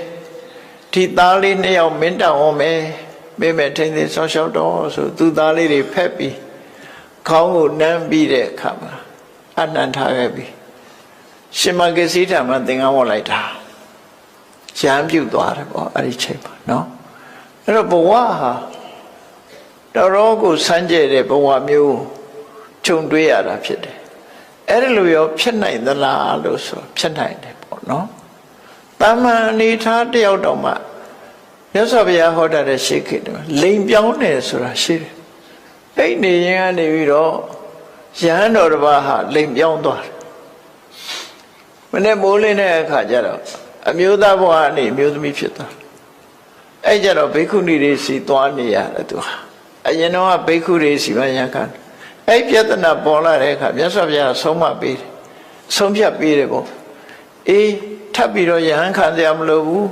ဒီသားလေး2ယောက်မင်းတောင်းအောင်မယ်မိမဲ့ထိန်သိဆောင်းလျှောက်တော့ဆိုသူသားလေးတွေဖက်ပြီးခေါင်းကိုနမ်းပြီးတဲ့အခါမှာအနန္ထားခဲ့ပြီရှင်မဂစီထံမှာသင်္ကန်းဝတ်လိုက်တာရဟန်းပြုသွားတယ်ပေါ့အဲ့ဒီချိန်မှာနော်အဲ့တော့ဘဝဟာတော်တော်ကိုစမ်းကြဲတဲ့ဘဝမျိုး ခြုံတွေးရတာဖြစ်တယ်အဲ့ဒီလိုရောဖြစ်နိုင်သလားလို့ဆိုဖြစ်နိုင်တယ်ပေါ့နော်တာမန်အနေထားတယောက်တော့မှမြတ်စွာဘုရားဟောတာတဲ့ရှိခေတ္တလိမ်ပြောင်းတယ်ဆိုတာရှိတယ်အဲ့နေရင်ကနေပြီးတော့ယဟန်တော်တစ်ပါးဟာလိမ်ပြောင်းသွားတယ်မနေ့မိုးလင်းတဲ့အခါကျတော့အမျိုးသားဘဝနဲ့အမျိုးသမီးဖြစ်သွားအဲ့ကြတော့ဘိက္ခုနီတွေစီသွားနေရတယ်သူဟာအရင်တော့ဘိက္ခုတွေစီမှရခံအဲ့ပြဿနာပေါ်လာတဲ့အခါမြတ်စွာဘုရားဆုံးမပေးတယ်ဆုံးဖြတ်ပေးတယ်ပေါ့အေးထပ်ပြီးတော့ယဟန်ခံကြမလို့ဘူး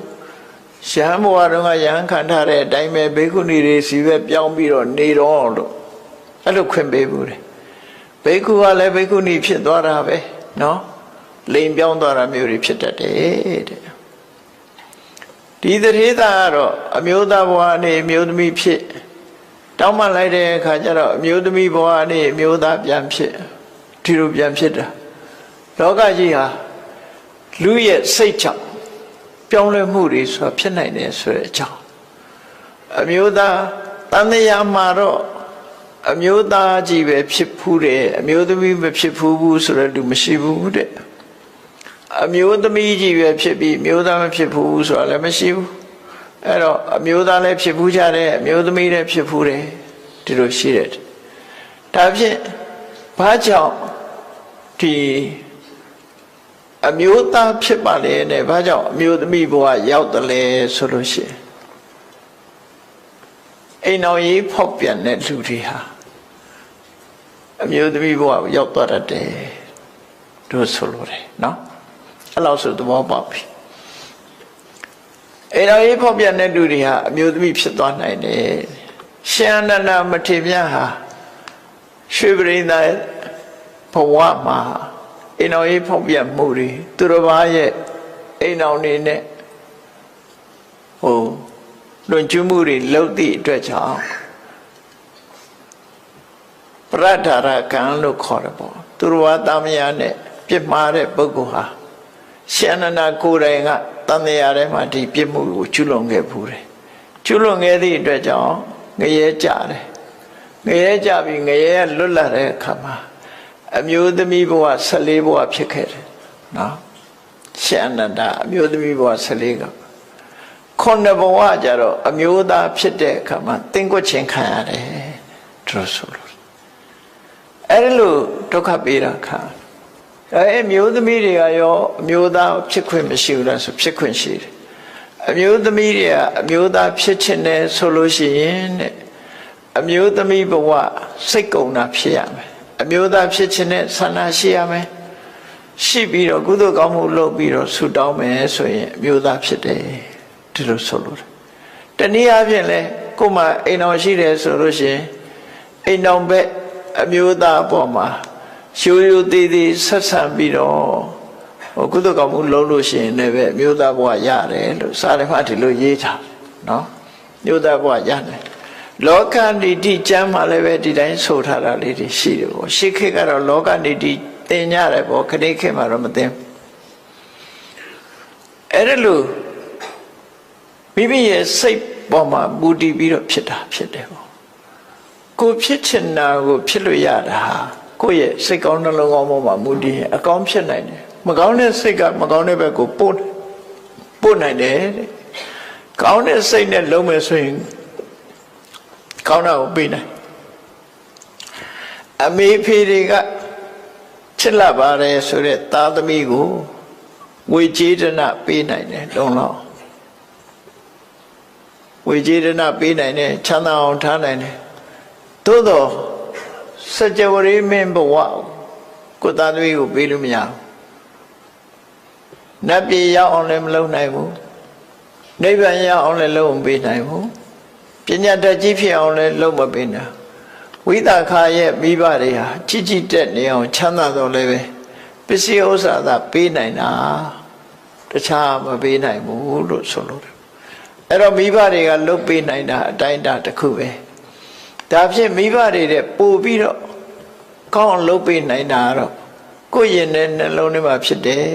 ယဟန်ဘဝတုန်းကယဟန်ခံထားတဲ့အတိုင်းပဲဘိက္ခုနီတွေစီပဲပြောင်းပြီးတော့နေတော့လို့အဲ့လိုခွင့်ပေးဘူးတယ်ဘိက္ခုကလည်းဘိက္ခုနီဖြစ်သွားတာပဲနော်လိမ်ပြောင်းသွားတာမျိုးတွေဖြစ်တတ်တယ်တဲ့ဒီသတိသားကတော့အမျိုးသားဘဝနဲ့အမျိုးသမီးဖြစ်တောင်းမှလိုက်တဲ့အခါကျတော့အမျိုးသမီးဘဝနဲ့အမျိုးသားပြန်ဖြစ်ဒီလိုပြန်ဖြစ်တာလောကကြီးဟာလူရဲ့စိတ်ကြောင့်ပြောင်းလဲမှုတွေဆိုတာဖြစ်နိုင်တယ်ဆိုတဲ့အကြောင်းအမျိုးသားတန်တရားမှာတော့အမျိုးသားကြီးပဲဖြစ်ဖူးတယ်အမျိုးသမီးမဖြစ်ဖူးဘူးဆိုတော့လူမရှိဘူးတဲ့အမျိုးသမီးကြီးပဲဖြစ်ပြီးအမျိုးသားမဖြစ်ဘူးဆိုတာလည်းမရှိဘူးအဲ့တော့အမျိုးသားလည်းဖြစ်ဖူးကြတယ်အမျိုးသမီးလည်းဖြစ်ဖူးတယ်ဒီလိုရှိတယ်ဒါဖြင့်ဘာကြောင့်ဒီအမျိုးသားဖြစ်ပါလေနဲ့ဘာကြောင့်အမျိုးသမီးဘဝရောက်တယ်လဲဆိုလို့ရှိရင်အိမ်တော်ကြီးဖောက်ပြန်တဲ့လူတွေဟာအမျိုးသမီးဘဝရောက်သွားတတ်တယ်တို့ဆိုလို့တယ်နော်အဲ့လောက်ဆိုသဘောပေါက်ပြီအိမ်တော်ကြီးဖောက်ပြန်တဲ့လူတွေဟာအမျိုးသမီးဖြစ်သွားနိုင်တယ်ရှင်အနန္ဒမထေရဟာရွှေပရိသတ်ဘဝမှာအိမ်တော်ကြီးဖောက်ပြန်မှုတွေသူတော်ဘာရဲ့အိမ်တော်နေနဲ့လွန်ကျူးမှုတွေလုပ်သည့်အတွက်ကြောင့်ပရဒ္ဓရကံလို့ခေါ်တယ်ပေါ့သူတော်ဘာတာမယာနဲ့ပြစ်မှားတဲ့ပုဂ္ဂိုလ်ဟာရှင်အနန္ဒကိုယ်တိုင်ကတန်တရားထဲမှာဒီပြစ်မှုကိုကျူးလွန်ခဲ့ဘူးတယ်ကျူးလွန်ခဲ့သည့်အတွက်ကြောင့်ငရဲကြတယ်ငရဲကြပြီးငရဲလွတ်လာတဲ့အခါမှာအမျိုးသမီးဘဝ14ဘဝဖြစ်ခဲ့တယ်နော်ရှင်အနန္ဒအမျိုးသမီးဘဝ14ကခုနှစ်ဘဝကျတော့အမျိုးသားဖြစ်တဲ့အခါမှာသင်္ကွချင်းခံရတယ်သူဆိုလို့အဲ့လိုဒုက္ခပေးတာခါအဲ့မျိုးသမီးတွေကရောအမျိုးသားဖြစ်ခွင့်မရှိဘူးလားဆိုဖြစ်ခွင့်ရှိတယ်အမျိုးသမီးတွေကအမျိုးသားဖြစ်ချင်တယ်ဆိုလို့ရှိရင်တဲ့အမျိုးသမီးဘဝစိတ်ကုန်တာဖြစ်ရမယ်အမျိုးသားဖြစ်ချင်တဲ့ဆန္ဒရှိရမယ်ရှိပြီးတော့ကုသိုလ်ကောင်းမှုလုပ်ပြီးတော့ဆုတောင်းမယ်ဆိုရင်အမျိုးသားဖြစ်တယ်ဒီလိုဆိုလို့တနည်းအားဖြင့်လဲကိုယ်မှာအိမ်တော်ရှိတယ်ဆိုလို့ရှိရင်အိမ်တော်ဘက်အမျိုးသားအပေါ်မှာရိုးရိုးသေးသေးဆက်ဆံပြီးတော့ကုသိုလ်ကောင်းမှုလုပ်လို့ရှိရင်လည်းပဲအမျိုးသားဘဝရတယ်လို့စာထဲမှာဒီလိုရေးထားနော်မျိုးသားဘဝရတယ်လောကနိတိကျမ်းမှာလည်းပဲဒီတိုင်းဆိုထားတာလေးတွေရှိတယ်ပေါ့ရှေးခေတ်ကတော့လောကနိတိသင်ကြတယ်ပေါ့ခဏခေတ်မှာတော့မသင်အဲ့ဒါလို့မိမိရဲ့စိတ်ပေါ်မှာမူတည်ပြီးတော့ဖြစ်တာဖြစ်တယ်ပေါ့ကိုဖြစ်ချင်တာကိုဖြစ်လို့ရတာဟာကိုယ့်ရဲ့စိတ်ကောင်းနှလုံးကောင်းပေါ်မှာမူတည်ရင်အကောင်းဖြစ်နိုင်တယ်မကောင်းတဲ့စိတ်ကမကောင်းတဲ့ဘက်ကိုပို့နိုင်တယ်တဲ့ကောင်းတဲ့စိတ်နဲ့လုံးမယ်ဆိုရင်ကောင်းတာကိုပေးနိုင်အမေဖေတွေကချစ်လာပါတယ်ဆိုတဲ့သားသမီးကိုဝေကျေဒနာပေးနိုင်တယ်လုံးလုံးဝေကျေဒနာပေးနိုင်တယ်ချမ်းသာအောင်ထားနိုင်တယ်သို့တော့စကြဝဠာမင်းဘဝကိုသားသမီးကိုပေးလို့မရဘူးနတ်ပြည်ရောက်အောင်လည်းမလုပ်နိုင်ဘူးနိဗ္ဗာန်ရောက်အောင်လည်းလုပ်မပေးနိုင်ဘူးပညာတတ်ကြီးဖြစ်အောင်လည်းလုပ်မပေးနိုင်ဝိသခာရဲ့မိဘတွေဟာကြီးကြီးတက်နေအောင်ချမ်းသာတော့လည်းပဲပစ္စည်းဥစ္စာသာပေးနိုင်တာတခြားမပေးနိုင်ဘူးလို့ဆိုလို့တယ်အဲ့တော့မိဘတွေကလုပ်ပေးနိုင်တာအတိုင်းအတာတစ်ခုပဲဒါဖြင့်မိဘတွေတဲ့ပို့ပြီးတော့ကောင်းအောင်လုပ်ပေးနိုင်တာတော့ကိုယ့်ရင်ထဲနှလုံးထဲမှာဖြစ်တယ်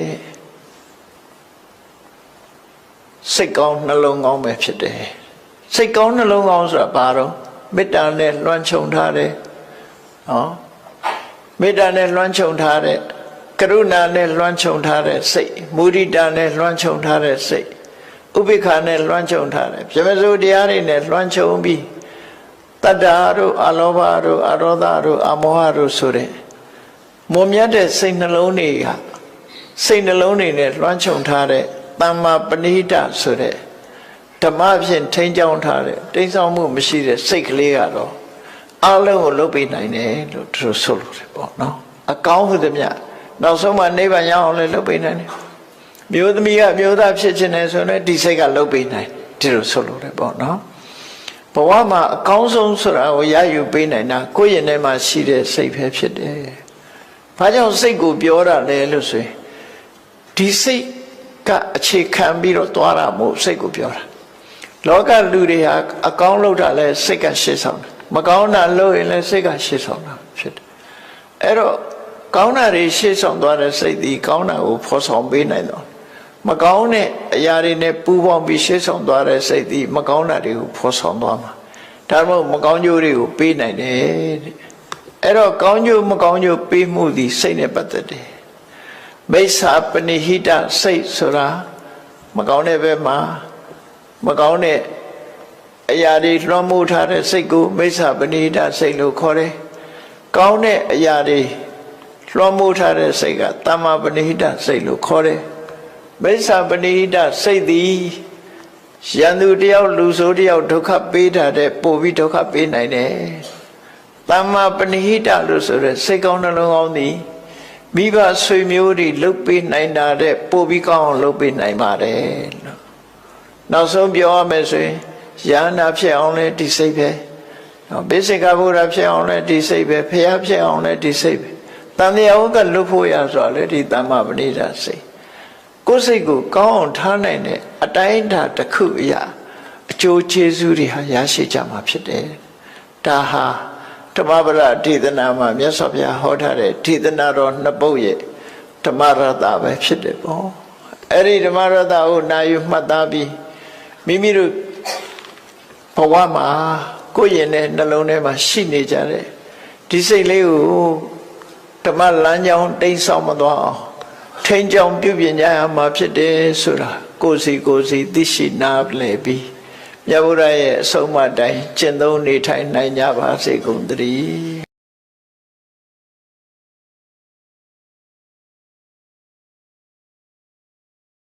စိတ်ကောင်းနှလုံးကောင်းပဲဖြစ်တယ်စိတ်ကောင်းနှလုံးကောင်းဆိုတာဘာတော့မေတ္တာနဲ့လွှမ်းခြုံထားတယ်နော် မေတ္တာနဲ့လွှမ်းခြုံထားတဲ့ကရုဏာနဲ့လွှမ်းခြုံထားတဲ့စိတ်မုဒိတာနဲ့လွှမ်းခြုံထားတဲ့စိတ်ဥပိ္ပခာနဲ့လွှမ်းခြုံထားတဲ့ပြမစိုးတရားတွေနဲ့လွှမ်းခြုံပြီးတတ္တာတို့အလောဘတို့အရောဓတို့အမောဟတို့ဆိုတဲ့မွန်မြတ်တဲ့စိတ်နှလုံးတွေကစိတ်နှလုံးတွေနဲ့လွှမ်းခြုံထားတဲ့သမ္မာပဏိတဆိုတဲ့ဓမ္မဖြင့်ထိန်းချောင်းထားတဲ့တိမ်ဆောင်မှုမရှိတဲ့စိတ်ကလေးကတော့အလုံးကိုလုပ်ပေးနိုင်တယ်လို့သူတို့ဆိုလို့တယ်ပေါ့နော်အကောင်းဟုသမျှနောက်ဆုံးမှနိဗ္ဗာန်ရောက်အောင်လည်းလုပ်ပေးနိုင်တယ်မျိုးသမီးကမျိုးသားဖြစ်ခြင်းနဲ့ဆိုရင်ဒီစိတ်ကလုပ်ပေးနိုင်ဒီလိုဆိုလို့တယ်ပေါ့နော်ဘဝမှာအကောင်းဆုံးဆိုတာကိုရယူပေးနိုင်တာကိုယ့်ရင်ထဲမှာရှိတဲ့စိတ်ပဲဖြစ်တယ်ဘာကြောင့်စိတ်ကိုပြောတာလဲလို့ဆိုရင်ဒီစိတ်ကအခြေခံပြီးတော့သွားတာမို့စိတ်ကိုပြောတာလောကလူတွေဟာအကောင်းလုပ်တာလဲစိတ်ကရှေ့ဆောင်တယ်မကောင်းတာလုပ်ရင်လဲစိတ်ကရှေ့ဆောင်တာဖြစ်တယ်အဲ့တော့ကောင်းတာတွေရှေ့ဆောင်သွားတဲ့စိတ်ဒီကောင်းတာကိုဖော်ဆောင်ပေးနိုင်တော့မကောင်းတဲ့အရာတွေနဲ့ပူးပေါင်းပြီးရှေ့ဆောင်သွားတဲ့စိတ်ဒီမကောင်းတာတွေကိုဖော်ဆောင်သွားမှာဒါမှမဟုတ်မကောင်းကျိုးတွေကိုပေးနိုင်တယ်တဲ့အဲ့တော့ကောင်းကျိုးမကောင်းကျိုးပေးမှုဒီစိတ်နဲ့ပတ်သက်တယ်မိစ္ဆာပဏိဟိတစိတ်ဆိုတာမကောင်းတဲ့ဘက်မှာမကောင်းတဲ့အရာတွေလွှမ်းမိုးထားတဲ့စိတ်ကိုမိစ္ဆာပဏိဟိတစိတ်လို့ခေါ်တယ်ကောင်းတဲ့အရာတွေလွှမ်းမိုးထားတဲ့စိတ်ကသမ္မာပဏိဟိတစိတ်လို့ခေါ်တယ်မိစ္ဆာပဏိဟိတစိတ်သည်ရန်သူတယောက်လူဆိုးတယောက်ဒုက္ခပေးတာတဲ့ပို့ပြီးဒုက္ခပေးနိုင်တယ်သမ္မာပဏိဟိတလို့ဆိုတဲ့စိတ်ကောင်းနှလုံးကောင်းသည်မိဘဆွေမျိုးတွေလှုပ်ပေးနိုင်တာတဲ့ပို့ပြီးကောင်းအောင်လှုပ်ပေးနိုင်ပါတယ်လို့နောက်ဆုံးပြောရမယ်ဆိုရင်ယန္တာဖြစ်အောင်လဲဒီစိတ်ပဲဘိစိကဗုဒ္ဓဖြစ်အောင်လဲဒီစိတ်ပဲဖျားဖြစ်အောင်လဲဒီစိတ်ပဲတန်တရားဥဒ္ဒလွတ်ဖို့ရဆိုတာလဲဒီသမ္မာပဏိတစိတ်ကိုယ်စိတ်ကိုကောင်းအောင်ထားနိုင်တဲ့အတိုင်းအတာတစ်ခုအရာအကျိုးကျေးဇူးတွေဟာရရှိကြမှာဖြစ်တယ်ဒါဟာဓမ္မပဒဒေသနာမှာမြတ်စွာဘုရားဟောထားတဲ့ဒေသနာတော်နှစ်ပုဒ်ရဲ့ဓမ္မရတပဲဖြစ်တယ်ပေါ့အဲ့ဒီဓမ္မရတကိုနာယူမှတ်သားပြီးမိမိတို့ဘဝမှာကိုယ်ရင်နဲ့နှလုံးထဲမှာရှိနေကြတဲ့ဒီစိတ်လေးကိုဓမ္မလမ်းကြောင်းတိမ်ဆောင်မသွားအောင်ထိန်ကြောင်ပြုပြင်ကြရမှာဖြစ်တယ်ဆိုတာကိုယ်စီသိရှိနားလည်ပြီးမြတ်ဗုဒ္ဓရဲ့အဆုံးအမတိုင်းကျင့်သုံးနေထိုင်နိုင်ကြပါစေကုန်သတည်း